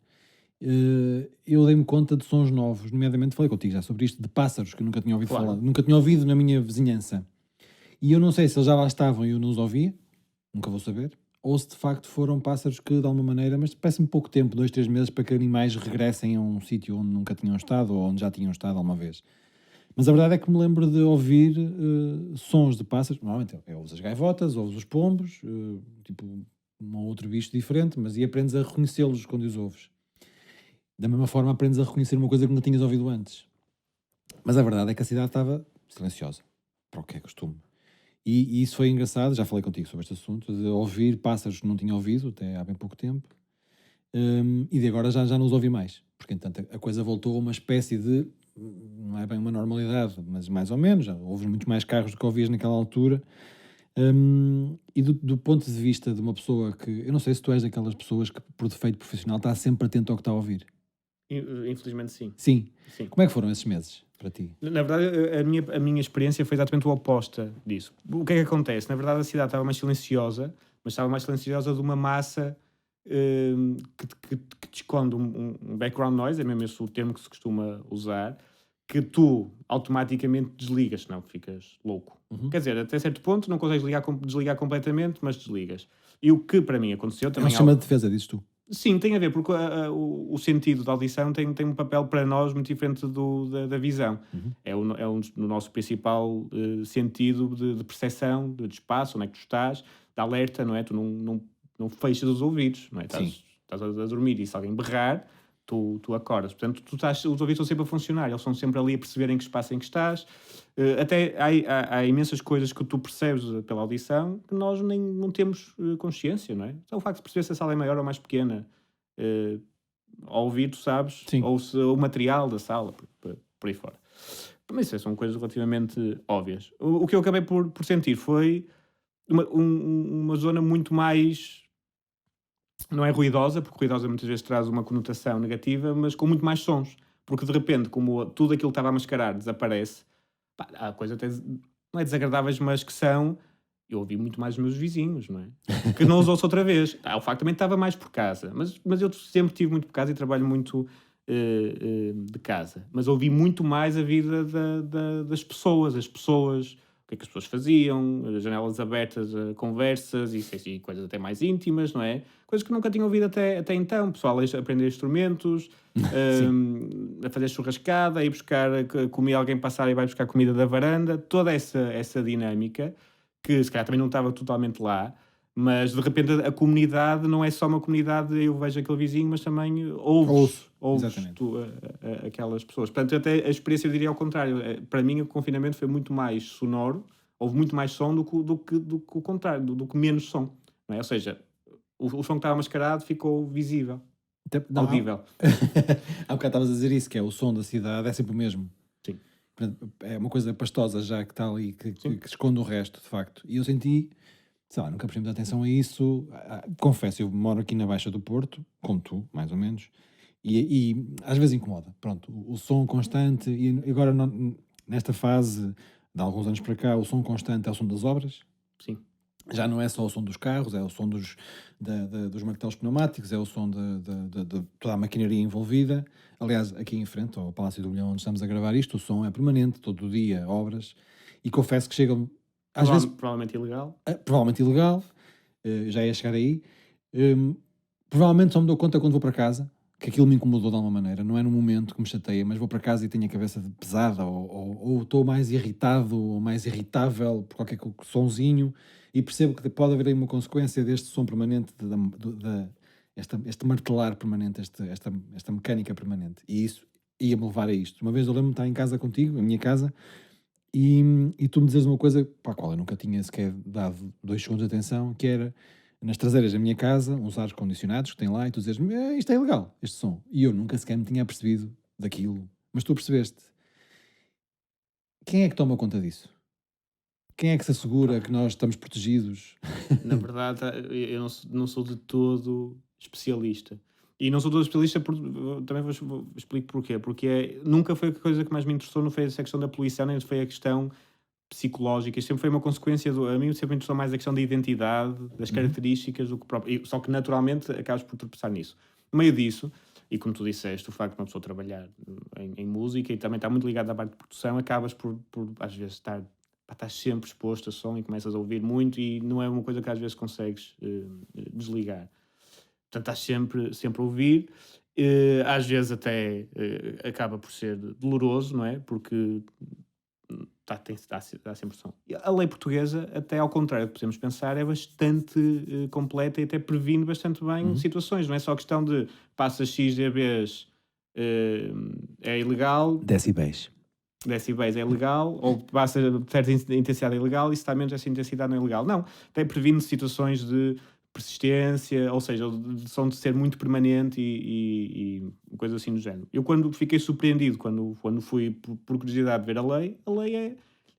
Eu dei-me conta de sons novos, nomeadamente falei contigo já sobre isto, de pássaros que eu nunca tinha ouvido Claro. falar, nunca tinha ouvido na minha vizinhança. E eu não sei se eles já lá estavam e eu não os ouvia, nunca vou saber, ou se de facto foram pássaros que de alguma maneira, mas parece-me pouco tempo, 2, 3 meses, para que animais regressem a um sítio onde nunca tinham estado ou onde já tinham estado alguma vez. Mas a verdade é que me lembro de ouvir sons de pássaros, normalmente ouves as gaivotas, ouves os pombos, tipo um ou outro bicho diferente, mas e aprendes a reconhecê-los quando os ouves. Da mesma forma aprendes a reconhecer uma coisa que não tinhas ouvido antes. Mas a verdade é que a cidade estava silenciosa, para o que é costume. E isso foi engraçado, já falei contigo sobre este assunto, de ouvir pássaros que não tinha ouvido até há bem pouco tempo, e de agora já não os ouvi mais, porque entanto a coisa voltou a uma espécie de, não é bem uma normalidade, mas mais ou menos, já houve muitos mais carros do que ouvias naquela altura, e do ponto de vista de uma pessoa que, eu não sei se tu és daquelas pessoas que por defeito profissional está sempre atento ao que está a ouvir. Infelizmente sim. Sim. Sim. Como é que foram esses meses para ti? Na verdade, a minha experiência foi exatamente o oposta disso. O que é que acontece? Na verdade, a cidade estava mais silenciosa, mas estava mais silenciosa de uma massa que te esconde um background noise, é mesmo esse o termo que se costuma usar, que tu automaticamente desligas, senão ficas louco. Uhum. Quer dizer, até certo ponto não consegues desligar completamente, mas desligas. E o que para mim aconteceu É um também... sistema de defesa, dizes tu. Sim, tem a ver, porque o sentido da audição tem um papel para nós muito diferente da visão. Uhum. É o nosso principal sentido de percepção, de espaço, onde é que tu estás, de alerta, não é? Tu não fechas os ouvidos, não é? Sim. Estás a dormir e se alguém berrar, tu acordas. Portanto, os ouvidos estão sempre a funcionar, eles estão sempre ali a perceber em que espaço em que estás. Até há imensas coisas que tu percebes pela audição que nós não temos consciência, não é? Então, o facto de perceber se a sala é maior ou mais pequena, ao ouvir, tu sabes, Sim. ou se o material da sala, por aí fora. Mas isso são coisas relativamente óbvias. O que eu acabei por sentir foi uma zona muito mais... Não é ruidosa, porque ruidosa muitas vezes traz uma conotação negativa, mas com muito mais sons. Porque de repente, como tudo aquilo que estava a mascarar desaparece, Pá, há coisas até não é desagradáveis, mas que são. Eu ouvi muito mais os meus vizinhos, não é? Que não os ouço outra vez. O facto também estava mais por casa, mas eu sempre tive muito por casa e trabalho muito de casa. Mas ouvi muito mais a vida das pessoas, as pessoas, o que é que as pessoas faziam, as janelas abertas a conversas e coisas até mais íntimas, não é? Coisas que nunca tinha ouvido até então. Pessoal a aprender instrumentos, Sim. a fazer churrascada, a ir buscar, comia alguém passar e vai buscar comida da varanda, toda essa dinâmica que se calhar também não estava totalmente lá, mas de repente a comunidade não é só uma comunidade, eu vejo aquele vizinho, mas também ouves, Ouço, ouves exatamente. tu, aquelas pessoas. Portanto, até a experiência eu diria ao contrário. Para mim, o confinamento foi muito mais sonoro, houve muito mais som do que o contrário, do que menos som. Não é? Ou seja, o som que estava mascarado ficou visível, Não, audível. há bocado estavas a dizer isso, que é o som da cidade, é sempre o mesmo. Sim. Portanto, é uma coisa pastosa já que está ali, Sim. que esconde o resto, de facto. E eu senti, sei lá, nunca prestei muita atenção a isso. Confesso, eu moro aqui na Baixa do Porto, como tu, mais ou menos, e às vezes incomoda. Pronto, o som constante, e agora nesta fase de alguns anos para cá, o som constante é o som das obras. Sim. Já não é só o som dos carros, é o som dos martelos pneumáticos, é o som de toda a maquinaria envolvida. Aliás, aqui em frente, ao Palácio do Milhão, onde estamos a gravar isto, o som é permanente, todo o dia, obras. E confesso que chegam, às vezes, Provavelmente ilegal. provavelmente ilegal, já ia chegar aí. Provavelmente só me dou conta quando vou para casa, que aquilo me incomodou de alguma maneira. Não é no momento que me chateia, mas vou para casa e tenho a cabeça pesada, ou estou mais irritado, ou mais irritável por qualquer sonzinho, e percebo que pode haver aí uma consequência deste som permanente, este martelar permanente, esta mecânica permanente. E isso ia-me levar a isto. Uma vez eu lembro-me de estar em casa contigo, a minha casa, e tu me dizes uma coisa para a qual eu nunca tinha sequer dado 2 segundos de atenção, que era nas traseiras da minha casa, uns ares condicionados que tem lá, e tu dizes isto é ilegal, este som. E eu nunca sequer me tinha apercebido daquilo. Mas tu percebeste. Quem é que toma conta disso? Quem é que se assegura que nós estamos protegidos? Na verdade, eu não sou de todo especialista. E não sou todo especialista, também vou explico porquê. Porque nunca foi a coisa que mais me interessou, não foi essa questão da poluição, nem foi a questão psicológica. Isto sempre foi uma consequência a mim sempre me interessou mais a questão da identidade, das características do que próprio. Só que naturalmente acabas por tropeçar nisso. No meio disso, e como tu disseste, o facto de uma pessoa trabalhar em música e também está muito ligado à parte de produção, acabas por às vezes estás sempre exposto a som e começas a ouvir muito e não é uma coisa que às vezes consegues desligar. Portanto, estás sempre a ouvir. Às vezes até acaba por ser doloroso, não é? Porque dá sempre som. E a lei portuguesa, até ao contrário do que podemos pensar, é bastante completa e até previne bastante bem situações. Não é só questão de passas X dBs é ilegal, Decibéis. decibéis é ilegal, ou passa certa intensidade é ilegal e se está menos essa intensidade não é ilegal. Não, até previne situações de persistência, ou seja, de som de ser muito permanente e coisa assim do género. Eu quando fiquei surpreendido, quando fui por curiosidade ver a lei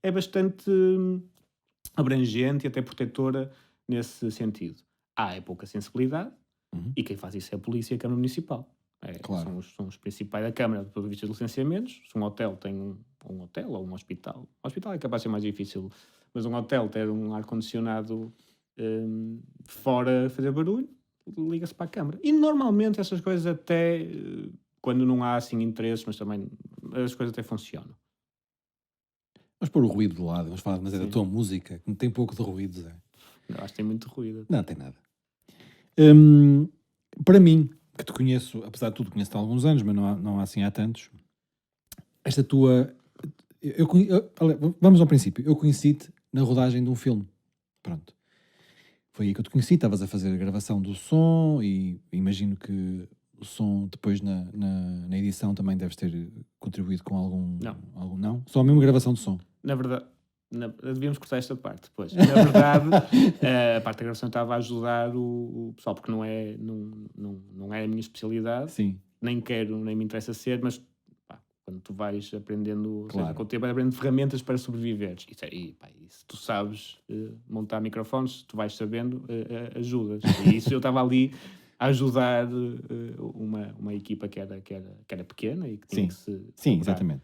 é bastante abrangente e até protetora nesse sentido. É pouca sensibilidade e quem faz isso é a polícia e a Câmara Municipal. Claro. São os principais da Câmara do ponto de vista de licenciamentos. Se um hotel tem um hotel ou um hospital é capaz de ser mais difícil, mas um hotel ter um ar-condicionado fora a fazer barulho, liga-se para a Câmara. E normalmente essas coisas até, quando não há assim interesses, mas também as coisas até funcionam. Vamos pôr o ruído de lado, vamos falar, mas é da Sim. tua música, que tem pouco de ruído, Zé. Eu acho que tem muito ruído. Não, tem nada. Para mim, que te conheço, apesar de tudo, conheço-te há alguns anos, mas não há assim há tantos, esta tua... vamos ao princípio. Eu conheci-te na rodagem de um filme. Pronto. Foi aí que eu te conheci, estavas a fazer a gravação do som e imagino que o som depois na edição também deves ter contribuído com algum... Não? Só a mesma gravação de som. Na verdade, devíamos cortar esta parte depois. Na verdade, a parte da gravação estava a ajudar o pessoal, porque não é a minha especialidade. Sim. Nem me interessa ser, mas quando tu vais aprendendo, Claro. seja, com o tempo, vais aprendendo ferramentas para sobreviveres. E se tu sabes montar microfones, tu vais sabendo, ajudas. E isso eu estava ali a ajudar uma equipa que era pequena e que tinha Sim, que se sim, dobrar. exatamente.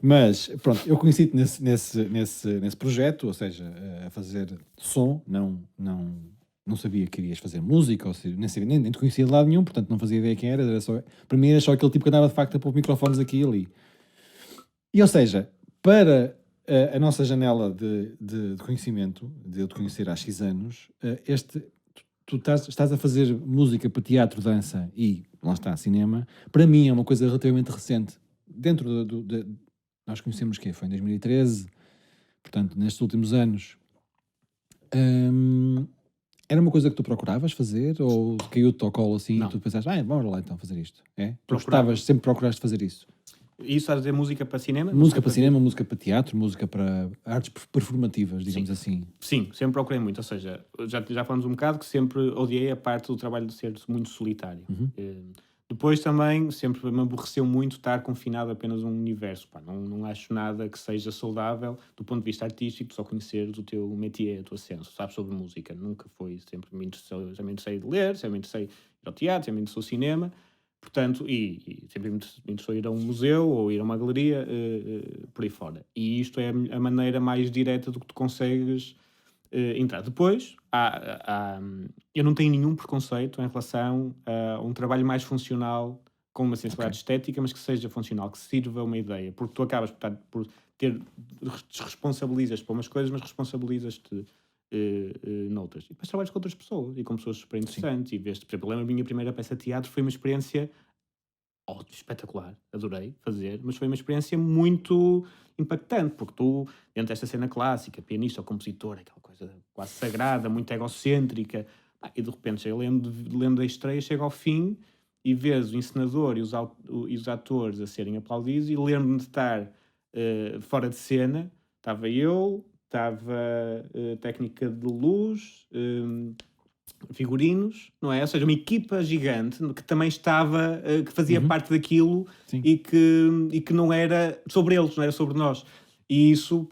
Mas, pronto, eu conheci-te nesse projeto, ou seja, a fazer som, não sabia que irias fazer música, ou seja, nem te conhecia de lado nenhum, portanto não fazia ideia quem era, para mim era só aquele tipo que andava de facto a pôr microfones aqui e ali. E, ou seja, para a nossa janela de conhecimento, de eu te conhecer há X anos, tu estás a fazer música para teatro, dança e, lá está, cinema, para mim é uma coisa relativamente recente. Dentro nós conhecemos que foi em 2013, portanto, nestes últimos anos. Era uma coisa que tu procuravas fazer ou caiu-te ao colo assim Não. e tu pensaste, bora lá então fazer isto? É? Tu Procurava. sempre procuraste fazer isso? E isso a dizer música para cinema? Música para cinema, música para teatro, música para artes performativas, digamos assim. Sim, sempre procurei muito. Ou seja, já falamos um bocado que sempre odiei a parte do trabalho de ser muito solitário. Depois também sempre me aborreceu muito estar confinado a apenas a um universo. Pá, não acho nada que seja saudável do ponto de vista artístico, só conheceres o teu métier, a tua cena, sabes sobre música. Nunca foi, sempre me interessei de ler, sempre me interessei de ir ao teatro, sempre me interessou cinema. Portanto, e sempre me interessou ir a um museu ou ir a uma galeria, por aí fora. E isto é a maneira mais direta do que tu consegues entrar. Depois, eu não tenho nenhum preconceito em relação a um trabalho mais funcional, com uma sensibilidade estética, mas que seja funcional, que sirva uma ideia. Porque tu acabas por ter, responsabilizas para umas coisas, mas responsabilizas-te noutras. E depois trabalhas com outras pessoas e com pessoas super interessantes. E vês, por exemplo, eu lembro a minha primeira peça de teatro foi uma experiência espetacular, adorei fazer, mas foi uma experiência muito impactante, porque tu, dentro desta cena clássica, pianista ou compositor, aquela coisa quase sagrada, muito egocêntrica, e de repente, eu lendo a estreia, chega ao fim e vês o encenador e os atores a serem aplaudidos e lembro-me de estar fora de cena, estava eu, estava técnica de luz, figurinos, não é? Ou seja, uma equipa gigante que também estava, que fazia parte daquilo e que não era sobre eles, não era sobre nós. E isso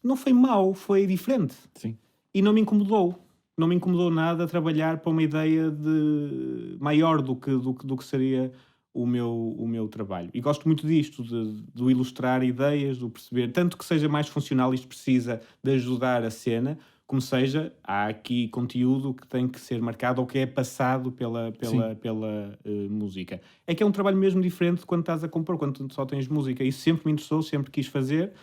não foi mau, foi diferente. Sim. E não me incomodou. Não me incomodou nada trabalhar para uma ideia maior do que seria o meu trabalho. E gosto muito disto, de ilustrar ideias, de perceber, tanto que seja mais funcional, isto precisa de ajudar a cena, como seja, há aqui conteúdo que tem que ser marcado ou que é passado pela música. É que é um trabalho mesmo diferente de quando estás a compor, quando tu só tens música. Isso sempre me interessou, sempre quis fazer,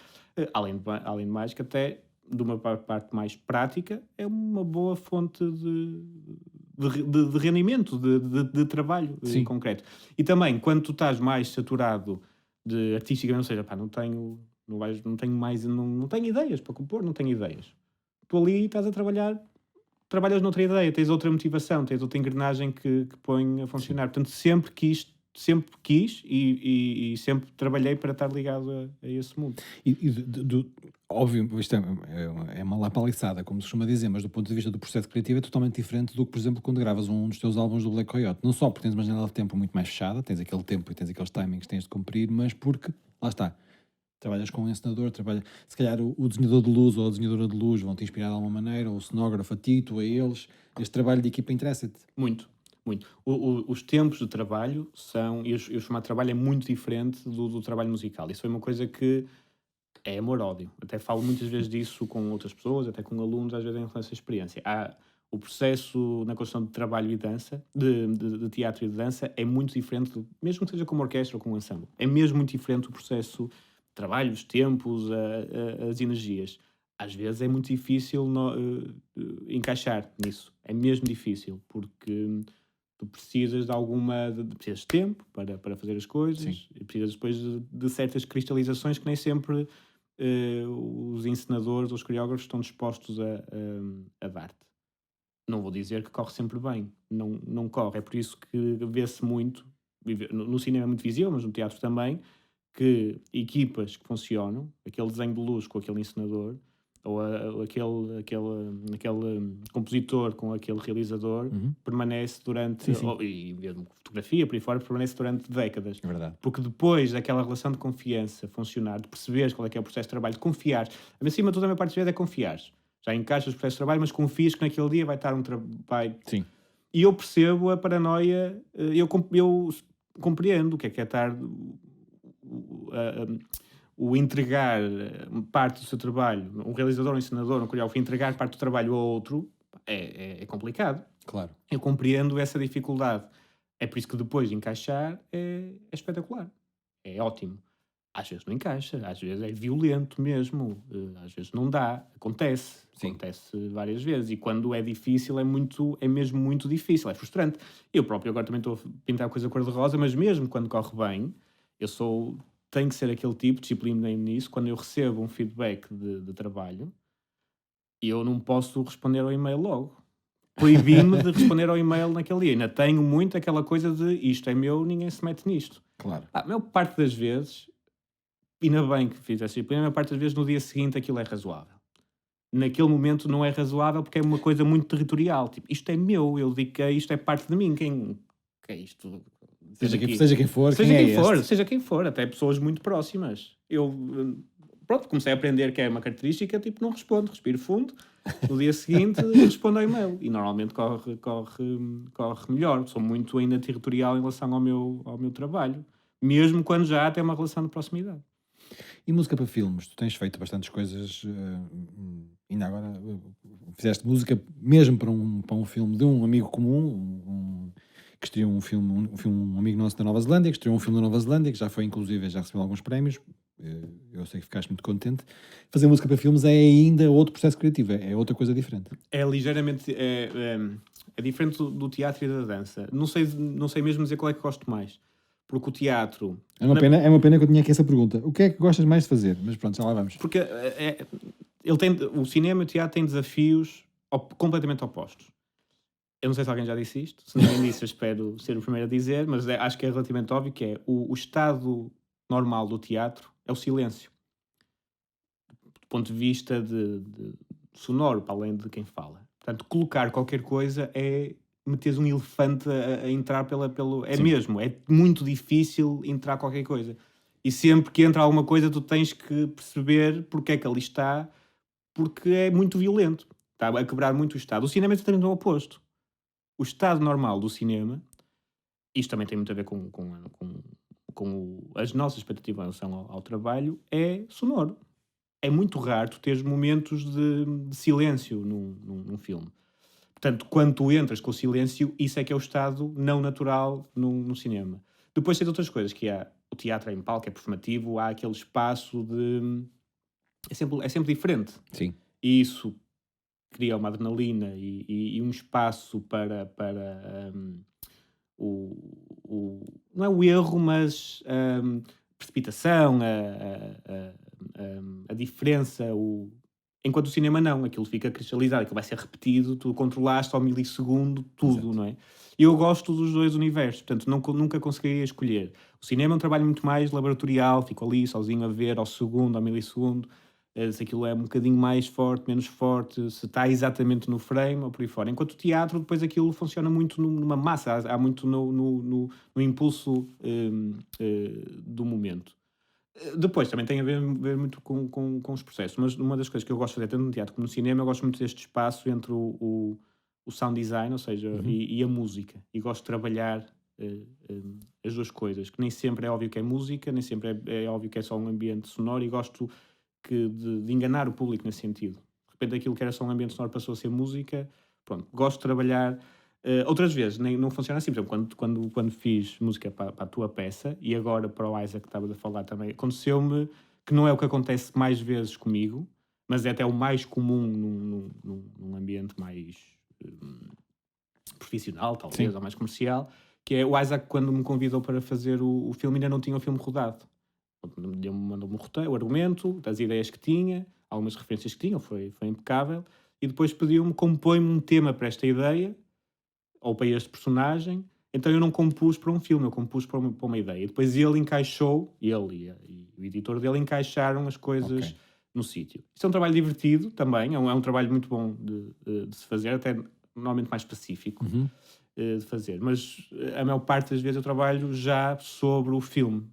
além de mais que até, de uma parte mais prática, é uma boa fonte de rendimento, de trabalho concreto. E também, quando tu estás mais saturado de artisticamente, ou seja, pá, não tenho ideias para compor, não tenho ideias. Tu ali estás a trabalhas noutra ideia, tens outra motivação, tens outra engrenagem que põe a funcionar. Portanto, sempre quis e sempre trabalhei para estar ligado a esse mundo. Óbvio, isto é uma lapaliçada, como se costuma dizer, mas do ponto de vista do processo criativo é totalmente diferente do que, por exemplo, quando gravas um dos teus álbuns do Black Coyote. Não só porque tens uma janela de tempo muito mais fechada, tens aquele tempo e tens aqueles timings que tens de cumprir, mas porque, lá está, trabalhas com um encenador, se calhar o desenhador de luz ou a desenhadora de luz vão-te inspirar de alguma maneira, ou o cenógrafo a ti, tu a eles. Este trabalho de equipa interessa-te. Muito. Os tempos de trabalho e o formato de trabalho é muito diferente do trabalho musical. Isso foi uma coisa que é amor-ódio. Até falo muitas vezes disso com outras pessoas, até com alunos, às vezes em relação a essa experiência. O processo na construção de trabalho e dança, de teatro e de dança, é muito diferente, mesmo que seja com uma orquestra ou com um ensemble. É mesmo muito diferente o processo de trabalho, os tempos, as energias. Às vezes é muito difícil encaixar nisso. É mesmo difícil, porque tu precisas precisas de tempo para fazer as coisas, e precisas depois de certas cristalizações que nem sempre os encenadores ou os coreógrafos estão dispostos a dar-te. Não vou dizer que corre sempre bem, não corre. É por isso que vê-se muito, no cinema é muito visível, mas no teatro também, que equipas que funcionam, aquele desenho de luz com aquele encenador, ou aquele compositor com aquele realizador, permanece durante, e mesmo fotografia, por aí fora, permanece durante décadas. É verdade. Porque depois daquela relação de confiança funcionar, de perceberes qual é que é o processo de trabalho, de confiares, acima de tudo a minha parte de é confiares. Já encaixas o processo de trabalho, mas confias que naquele dia vai estar Sim. E eu percebo a paranoia, eu compreendo o que é estar o entregar parte do seu trabalho, um realizador, um encenador, um coreógrafo, entregar parte do trabalho a outro é complicado. Claro. Eu compreendo essa dificuldade. É por isso que depois de encaixar é espetacular. É ótimo. Às vezes não encaixa, às vezes é violento mesmo, às vezes não dá, acontece, Sim. acontece várias vezes. E quando é difícil é mesmo muito difícil, é frustrante. Eu próprio agora também estou a pintar a coisa cor-de-rosa, mas mesmo quando corre bem, tenho que ser aquele tipo, disciplinei-me nisso, quando eu recebo um feedback de trabalho, eu não posso responder ao e-mail logo. Proibi-me de responder ao e-mail naquele dia. Ainda tenho muito aquela coisa de isto é meu, ninguém se mete nisto. Claro. A maior parte das vezes, ainda bem que fiz essa disciplina, a maior parte das vezes no dia seguinte aquilo é razoável. Naquele momento não é razoável porque é uma coisa muito territorial. Tipo, isto é meu, eu dediquei, isto é parte de mim. Quem é isto? Seja quem for, Seja quem quem é for, este? seja quem for, até pessoas muito próximas. Eu, pronto, comecei a aprender que é uma característica, tipo, não respondo, respiro fundo, no dia seguinte respondo ao e-mail. E normalmente corre melhor. Sou muito ainda territorial em relação ao meu trabalho, mesmo quando já há até uma relação de proximidade. E música para filmes? Tu tens feito bastantes coisas, ainda agora fizeste música mesmo para um filme de um amigo comum, que estreou um amigo nosso da Nova Zelândia, que estreou um filme da Nova Zelândia, que já foi inclusive, já recebeu alguns prémios. Eu sei que ficaste muito contente. Fazer música para filmes é ainda outro processo criativo, é outra coisa diferente. É ligeiramente é diferente do teatro e da dança. Não sei mesmo dizer qual é que gosto mais. Porque o teatro... É uma pena que eu tinha aqui essa pergunta. O que é que gostas mais de fazer? Mas pronto, já lá vamos. Porque o cinema e o teatro têm desafios completamente opostos. Eu não sei se alguém já disse isto. Se ninguém disse, eu espero ser o primeiro a dizer, mas acho que é relativamente óbvio que é o estado normal do teatro é o silêncio. Do ponto de vista de sonoro, para além de quem fala. Portanto, colocar qualquer coisa é meteres um elefante a entrar pelo... É Sim. mesmo, é muito difícil entrar qualquer coisa. E sempre que entra alguma coisa, tu tens que perceber porque é que ali está, porque é muito violento. Está a quebrar muito o estado. O cinema é totalmente o oposto. O estado normal do cinema, isto também tem muito a ver com as nossas expectativas em relação ao trabalho, é sonoro. É muito raro tu teres momentos de silêncio num filme. Portanto, quando tu entras com o silêncio, isso é que é o estado não natural no cinema. Depois tens outras coisas, que há o teatro em palco, é performativo, há aquele espaço de... É sempre diferente. Sim. E isso cria uma adrenalina e um espaço para não é o erro, mas precipitação, a diferença, enquanto o cinema não, aquilo fica cristalizado, aquilo vai ser repetido, tu controlaste ao milissegundo tudo, Exato. não é? E eu gosto dos dois universos, portanto nunca conseguiria escolher. O cinema é um trabalho muito mais laboratorial, fico ali sozinho a ver ao segundo, ao milissegundo, se aquilo é um bocadinho mais forte, menos forte, se está exatamente no frame ou por aí fora. Enquanto o teatro, depois aquilo funciona muito numa massa, há muito no impulso do momento. Depois também tem a ver muito com os processos, mas uma das coisas que eu gosto de fazer, tanto no teatro como no cinema, eu gosto muito deste espaço entre o sound design, ou seja, e a música. E gosto de trabalhar as duas coisas, que nem sempre é óbvio que é música, nem sempre é óbvio que é só um ambiente sonoro, e gosto de enganar o público nesse sentido. De repente aquilo que era só um ambiente sonoro passou a ser música. Pronto, gosto de trabalhar. Outras vezes não funciona assim. Por exemplo, quando fiz música para a tua peça, e agora para o Isaac que estavas a falar também, aconteceu-me que não é o que acontece mais vezes comigo, mas é até o mais comum num ambiente mais profissional, talvez, Sim. ou mais comercial, que é o Isaac, quando me convidou para fazer o filme, ainda não tinha o filme rodado. Mandou-me o roteiro, o argumento, as ideias que tinha, algumas referências que tinha, foi impecável, e depois pediu-me, compõe-me um tema para esta ideia, ou para este personagem. Então eu não compus para um filme, eu compus para uma ideia. E depois ele encaixou, ele e o editor dele encaixaram as coisas Ok. no sítio. Isso é um trabalho divertido também, é um trabalho muito bom de se fazer, até normalmente mais específico de fazer. Mas a maior parte das vezes eu trabalho já sobre o filme.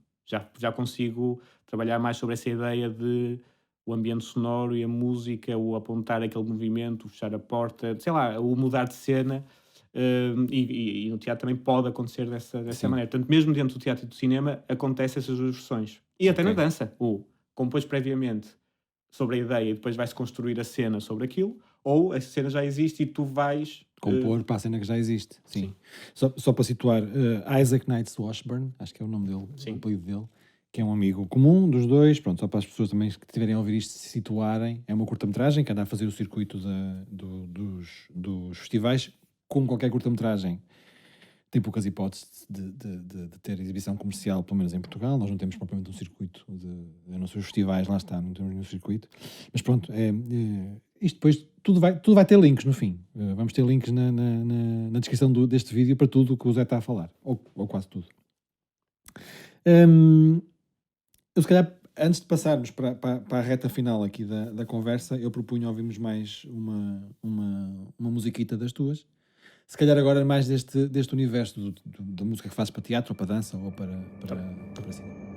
Já consigo trabalhar mais sobre essa ideia de o ambiente sonoro e a música, o apontar aquele movimento, o fechar a porta, sei lá, o mudar de cena. E no teatro também pode acontecer dessa maneira. Portanto, mesmo dentro do teatro e do cinema, acontecem essas duas versões. E até na dança. Compôs previamente sobre a ideia e depois vai-se construir a cena sobre aquilo, ou a cena já existe e tu vais... compor para a cena que já existe. Sim. Só para situar, Isaac Knights Washburn, acho que é o nome dele, o apelido dele, que é um amigo comum dos dois, pronto, só para as pessoas também que estiverem a ouvir isto se situarem. É uma curta-metragem que anda a fazer o circuito dos festivais, como qualquer curta-metragem. Tem poucas hipóteses de ter exibição comercial, pelo menos em Portugal. Nós não temos propriamente um circuito eu não sei, os festivais, lá está, não temos nenhum circuito. Mas pronto, isto depois, tudo vai ter links no fim. Vamos ter links na descrição deste vídeo para tudo o que o Zé está a falar, ou quase tudo. Eu se calhar, antes de passarmos para a reta final aqui da conversa, eu propunha ouvirmos mais uma musiquita das tuas. Se calhar agora mais deste universo da música que fazes para teatro, ou para dança, ou para cinema.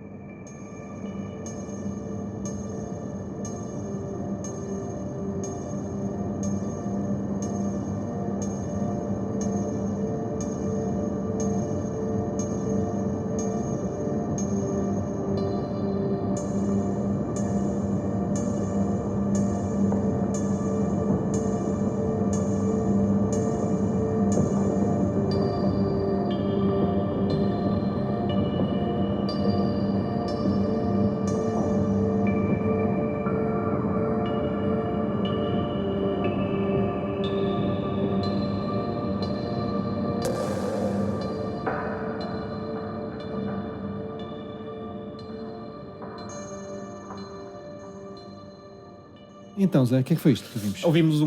Então, Zé, o que é que foi isto que vimos? Ouvimos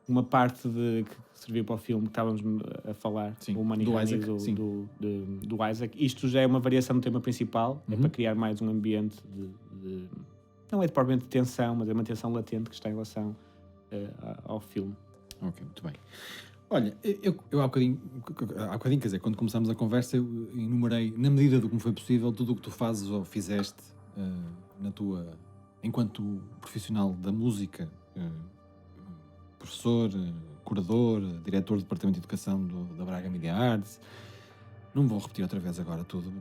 uma parte que serviu para o filme que estávamos a falar, o Money do Honey Isaac, do Isaac. Isto já é uma variação do tema principal, é para criar mais um ambiente não é propriamente de tensão, mas é uma tensão latente que está em relação ao filme. Ok, muito bem. Olha, eu há bocadinho, quer dizer, quando começámos a conversa, eu enumerei, na medida do que me foi possível, tudo o que tu fazes ou fizeste enquanto profissional da música, professor, curador, diretor do Departamento de Educação da Braga Media Arts. Não vou repetir outra vez agora tudo.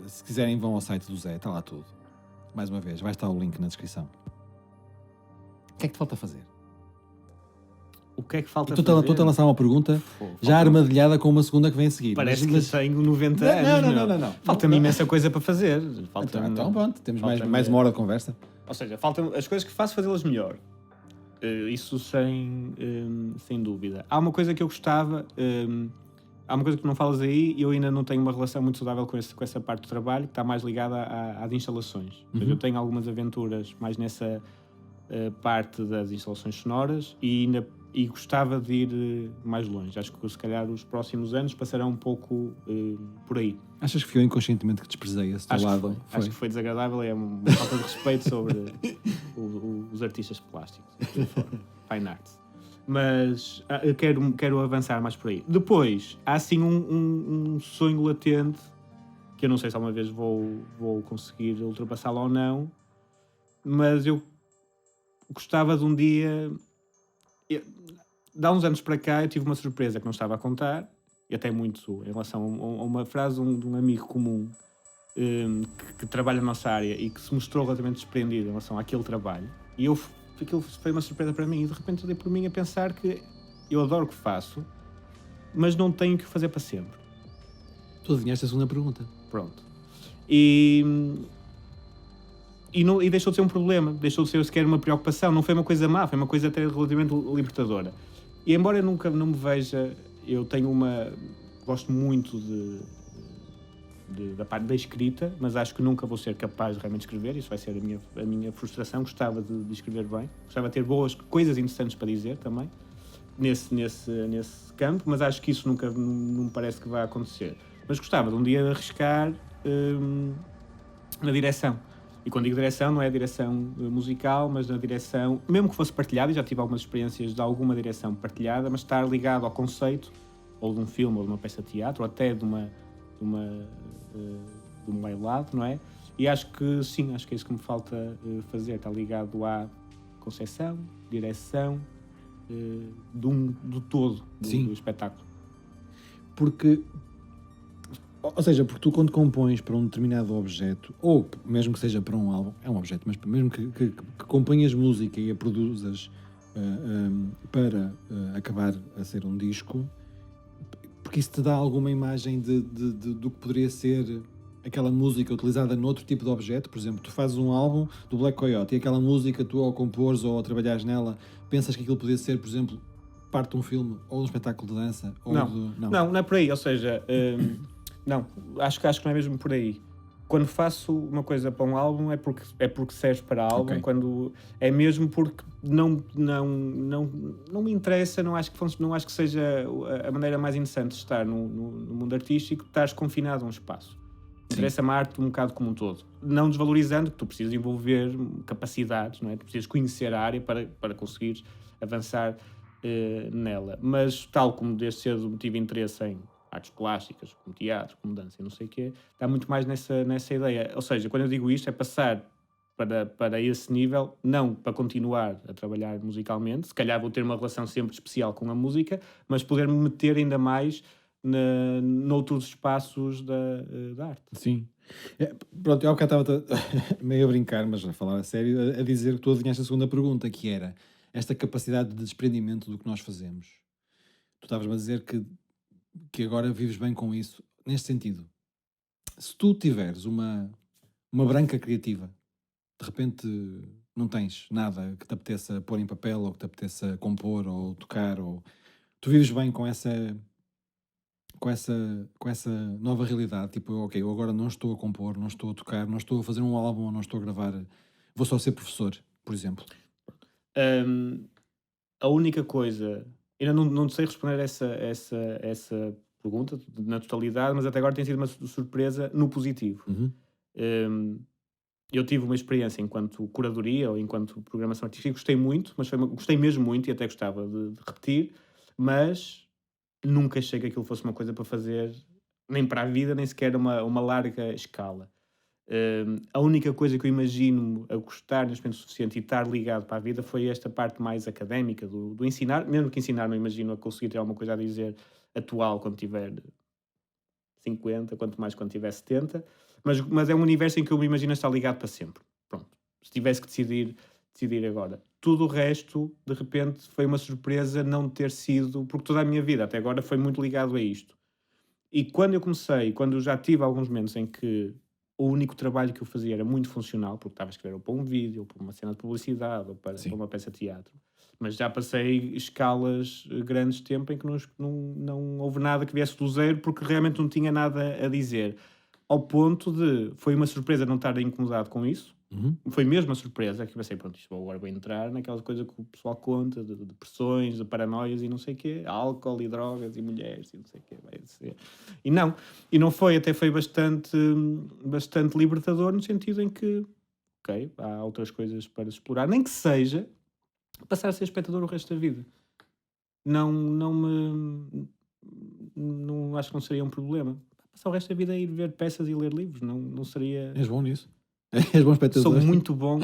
Se quiserem, vão ao site do Zé, está lá tudo. Mais uma vez, vai estar o link na descrição. O que é que te falta fazer? O que é que falta fazer? Estou-te a lançar uma pergunta já armadilhada com uma segunda que vem a seguir. Parece que tenho 90 anos. Não. Falta-me imensa coisa para fazer. Então pronto, temos mais uma hora de conversa. Ou seja, faltam as coisas que faço, fazê-las melhor. Isso sem dúvida. Há uma coisa que eu gostava... há uma coisa que não falas aí e eu ainda não tenho uma relação muito saudável com essa parte do trabalho, que está mais ligada às instalações. Eu tenho algumas aventuras mais nessa parte das instalações sonoras e gostava de ir mais longe. Acho que se calhar os próximos anos passarão um pouco por aí. Achas que foi inconscientemente que desprezei esse teu lado? Acho que foi desagradável e é uma falta de respeito sobre os artistas plásticos. Fine arts. Mas eu quero avançar mais por aí. Depois, há assim um sonho latente que eu não sei se alguma vez vou conseguir ultrapassá-lo ou não, mas eu gostava de um dia... Há uns anos para cá eu tive uma surpresa que não estava a contar, e até muito em relação a uma frase de um amigo comum que trabalha na nossa área e que se mostrou relativamente desprendido em relação àquele trabalho. E aquilo foi uma surpresa para mim e de repente eu dei por mim a pensar que eu adoro o que faço, mas não tenho que fazer para sempre. Tu adivinhaste a segunda pergunta. Pronto. E deixou de ser um problema, deixou de ser sequer uma preocupação, não foi uma coisa má, foi uma coisa até relativamente libertadora. E embora eu nunca não me veja, gosto muito da parte da escrita, mas acho que nunca vou ser capaz de realmente escrever, isso vai ser a minha frustração. Gostava de escrever bem, gostava de ter boas coisas interessantes para dizer também, nesse campo, mas acho que isso nunca não me parece que vai acontecer. Mas gostava de um dia arriscar na direção. E quando digo direção, não é a direção musical, mas na direção, mesmo que fosse partilhada, e já tive algumas experiências de alguma direção partilhada, mas estar ligado ao conceito, ou de um filme, ou de uma peça de teatro, ou até de um bailado, não é? E acho que sim, acho que é isso que me falta fazer, estar ligado à concepção, direção do todo Sim. do espetáculo. Porque, ou seja, porque tu quando compões para um determinado objeto, ou mesmo que seja para um álbum, é um objeto, mas mesmo que componhas música e a produzas para acabar a ser um disco, porque isso te dá alguma imagem do que poderia ser aquela música utilizada noutro tipo de objeto. Por exemplo, tu fazes um álbum do Black Coyote e aquela música, tu ao compores ou ao trabalhares nela, pensas que aquilo podia ser, por exemplo, parte de um filme ou de um espetáculo de dança ou Não, de... Não. não é por aí, ou seja, não, acho que não é mesmo por aí. Quando faço uma coisa para um álbum é porque serve para álbum, Ok. quando é mesmo porque não me interessa, não acho que seja a maneira mais interessante de estar no mundo artístico, estás confinado a um espaço. Interessa-me a arte um bocado como um todo. Não desvalorizando que tu precisas envolver capacidades, não é? Tu precisas conhecer a área para conseguires avançar nela. Mas, tal como desde cedo tive interesse em artes plásticas, como teatro, como dança e não sei o quê, está muito mais nessa ideia. Ou seja, quando eu digo isto é passar para esse nível, não para continuar a trabalhar musicalmente, se calhar vou ter uma relação sempre especial com a música, mas poder-me meter ainda mais noutros espaços da arte. Sim. Pronto, eu há bocado estava meio a brincar, mas a falar a sério, a dizer que tu adivinhaste a segunda pergunta, que era esta capacidade de desprendimento do que nós fazemos. Tu estavas-me a dizer que agora vives bem com isso. Neste sentido, se tu tiveres uma branca criativa, de repente não tens nada que te apeteça pôr em papel, ou que te apeteça compor, ou tocar, ou tu vives bem com essa nova realidade, tipo, ok, eu agora não estou a compor, não estou a tocar, não estou a fazer um álbum, não estou a gravar, vou só ser professor, por exemplo. Hum, a única coisa, ainda não sei responder essa pergunta na totalidade, mas até agora tem sido uma surpresa no positivo. Uhum. Hum, eu tive uma experiência enquanto curadoria ou enquanto programação artística, gostei muito, mas gostei mesmo muito e até gostava de repetir, mas nunca achei que aquilo fosse uma coisa para fazer nem para a vida, nem sequer uma larga escala. A única coisa que eu imagino a gostar neste momento suficiente e estar ligado para a vida foi esta parte mais académica do ensinar, mesmo que ensinar não imagino a conseguir ter alguma coisa a dizer atual quando tiver 50, quanto mais quando tiver 70, mas é um universo em que eu me imagino estar ligado para sempre. Pronto. Se tivesse que decidir agora. Tudo o resto, de repente, foi uma surpresa não ter sido, porque toda a minha vida até agora foi muito ligado a isto. E quando eu já tive alguns momentos em que o único trabalho que eu fazia era muito funcional, porque estava a escrever ou para um vídeo, ou para uma cena de publicidade, ou para Sim. uma peça de teatro, mas já passei escalas grandes de tempo em que não houve nada que viesse do zero, porque realmente não tinha nada a dizer. Ao ponto de, foi uma surpresa não estar incomodado com isso, Uhum. foi mesmo uma surpresa, que pensei, pronto, agora vou entrar naquela coisa que o pessoal conta, de depressões, de paranoias e não sei o quê, álcool e drogas e mulheres e não sei o quê, vai ser. E não foi, até foi bastante libertador no sentido em que, ok, há outras coisas para explorar, nem que seja passar a ser espectador o resto da vida. Não acho que não seria um problema. Passar o resto da vida a ir ver peças e ler livros, não seria... És bom nisso? És bom Sou espectador? muito bom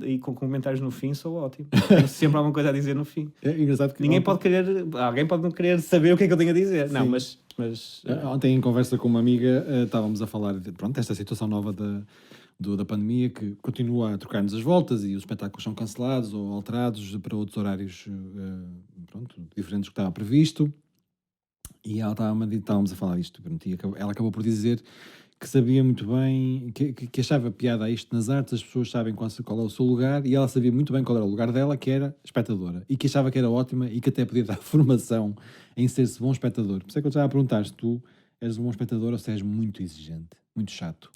e com comentários no fim sou ótimo. Tenho sempre alguma coisa a dizer no fim. É engraçado que Ninguém ontem, pode querer, alguém pode não querer saber o que é que eu tenho a dizer. Não, Sim. mas ontem em conversa com uma amiga estávamos a falar pronto, desta situação nova da pandemia, que continua a trocar-nos as voltas e os espetáculos são cancelados ou alterados para outros horários pronto, diferentes do que estava previsto. E estávamos a falar disto, pronto, e ela acabou por dizer que sabia muito bem, que achava piada a isto nas artes, as pessoas sabem qual é o seu lugar, e ela sabia muito bem qual era o lugar dela, que era espectadora, e que achava que era ótima e que até podia dar formação em ser-se bom espectador. Por isso é que eu estava a perguntar se tu és um bom espectador ou se és muito exigente, muito chato.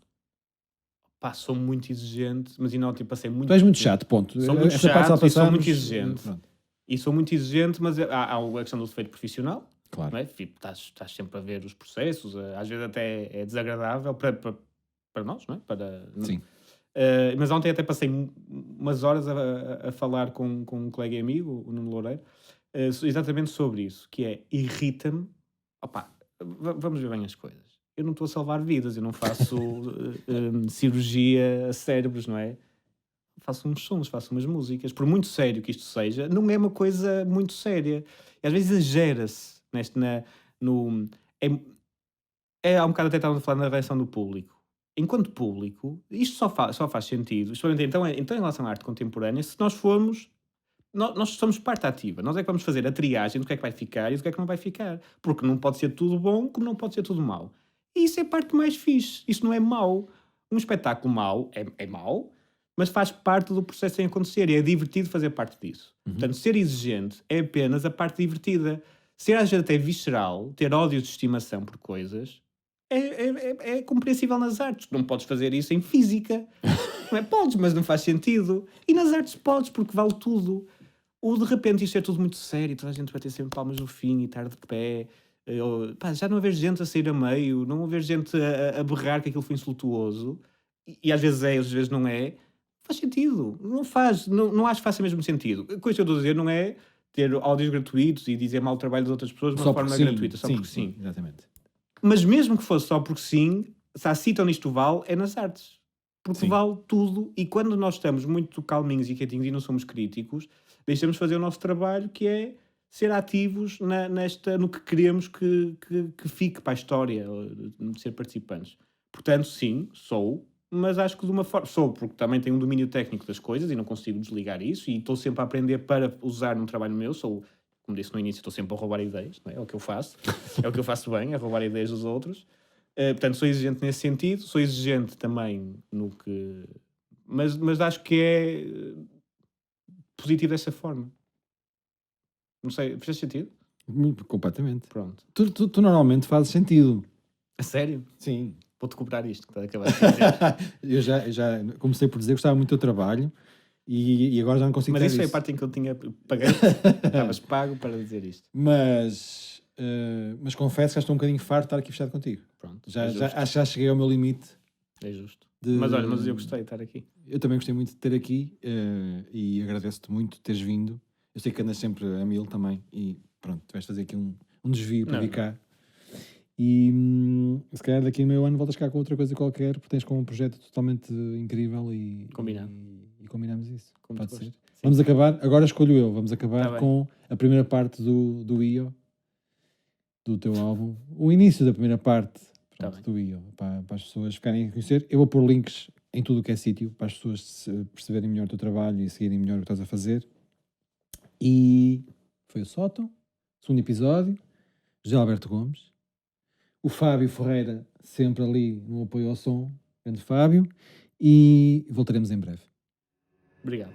pá, sou muito exigente, mas ainda ontem passei muito Tu és muito tempo. chato, ponto. Sou muito Essa parte já chato e sou passamos. muito exigente. Pronto. E sou muito exigente, mas há a questão do defeito profissional. Claro. Não é? Estás sempre a ver os processos, às vezes até é desagradável para nós, não é? Sim. Mas ontem até passei umas horas a falar com um colega e amigo, o Nuno Loureiro, exatamente sobre isso, que é, irrita-me, opá, vamos ver bem as coisas. Eu não estou a salvar vidas, eu não faço cirurgia a cérebros, não é? faço uns sons, faço umas músicas. Por muito sério que isto seja, não é uma coisa muito séria. E às vezes exagera-se no. Há um bocado até estávamos a falar na reação do público. Enquanto público, isto só faz sentido, especialmente então em relação à arte contemporânea, se nós formos. Nós somos parte ativa, nós é que vamos fazer a triagem do que é que vai ficar e do que é que não vai ficar. Porque não pode ser tudo bom, como não pode ser tudo mau. E isso é a parte mais fixe. Isso não é mau. Um espetáculo mau é mau, mas faz parte do processo em acontecer e é divertido fazer parte disso. Portanto, ser exigente é apenas a parte divertida. Ser às vezes até visceral, ter ódio de estimação por coisas, é compreensível nas artes. Não podes fazer isso em física. Não é? Podes, mas não faz sentido. E nas artes podes, porque vale tudo. Ou de repente isto é tudo muito sério, toda a gente vai ter sempre palmas no fim e estar de pé. Já não haver gente a sair a meio, não haver gente a berrar que aquilo foi insultuoso, e às vezes é, às vezes não é, faz sentido. Não faz, não acho que faça mesmo sentido. A coisa que eu estou a dizer não é ter áudios gratuitos e dizer mal o trabalho de outras pessoas de uma forma gratuita, só porque sim. Exatamente. Mas mesmo que fosse só porque sim, se a cita nisto vale, é nas artes. Porque vale tudo, e quando nós estamos muito calminhos e quietinhos e não somos críticos, deixamos fazer o nosso trabalho, que é ser ativos no que queremos que fique para a história, de ser participantes. Portanto, sim, sou, mas acho que de uma forma... Sou, porque também tenho um domínio técnico das coisas e não consigo desligar isso, e estou sempre a aprender para usar num trabalho meu. Sou, como disse no início, estou sempre a roubar ideias, não é? É o que eu faço. É o que eu faço bem, é roubar ideias dos outros. Portanto, sou exigente nesse sentido, sou exigente também no que... Mas acho que é positivo dessa forma. Não sei, fez sentido? Completamente. Pronto. Tu normalmente fazes sentido. A sério? Sim. Vou-te cobrar isto, que está a acabar de dizer. eu já comecei por dizer que gostava muito do teu trabalho e agora já não consigo Mas dizer isso foi a isso. parte em que eu tinha pagado. Estavas pago para dizer isto. Mas confesso que já estou um bocadinho farto de estar aqui fechado contigo. Pronto, Acho que já cheguei ao meu limite. É justo. de- Mas olha, mas eu gostei de estar aqui. Eu também gostei muito de ter aqui e agradeço-te muito teres vindo. Eu sei que andas sempre a mil também e pronto, tu vais fazer aqui um desvio para Não, vir cá. E se calhar daqui a meio ano voltas cá com outra coisa qualquer, porque tens com um projeto totalmente incrível e Combinado. E combinamos isso. Com muito Pode gosto. ser. Sim. Vamos acabar, agora escolho eu, vamos Tá acabar bem. com a primeira parte do IO, do teu álbum, o início da primeira parte Tá pronto, bem. do IO, para as pessoas ficarem a conhecer. Eu vou pôr links em tudo o que é sítio, para as pessoas perceberem melhor o teu trabalho e seguirem melhor o que estás a fazer. E foi o Sótão, segundo episódio, José Alberto Gomes, o Fábio Ferreira, sempre ali no apoio ao som, grande Fábio, e voltaremos em breve. Obrigado.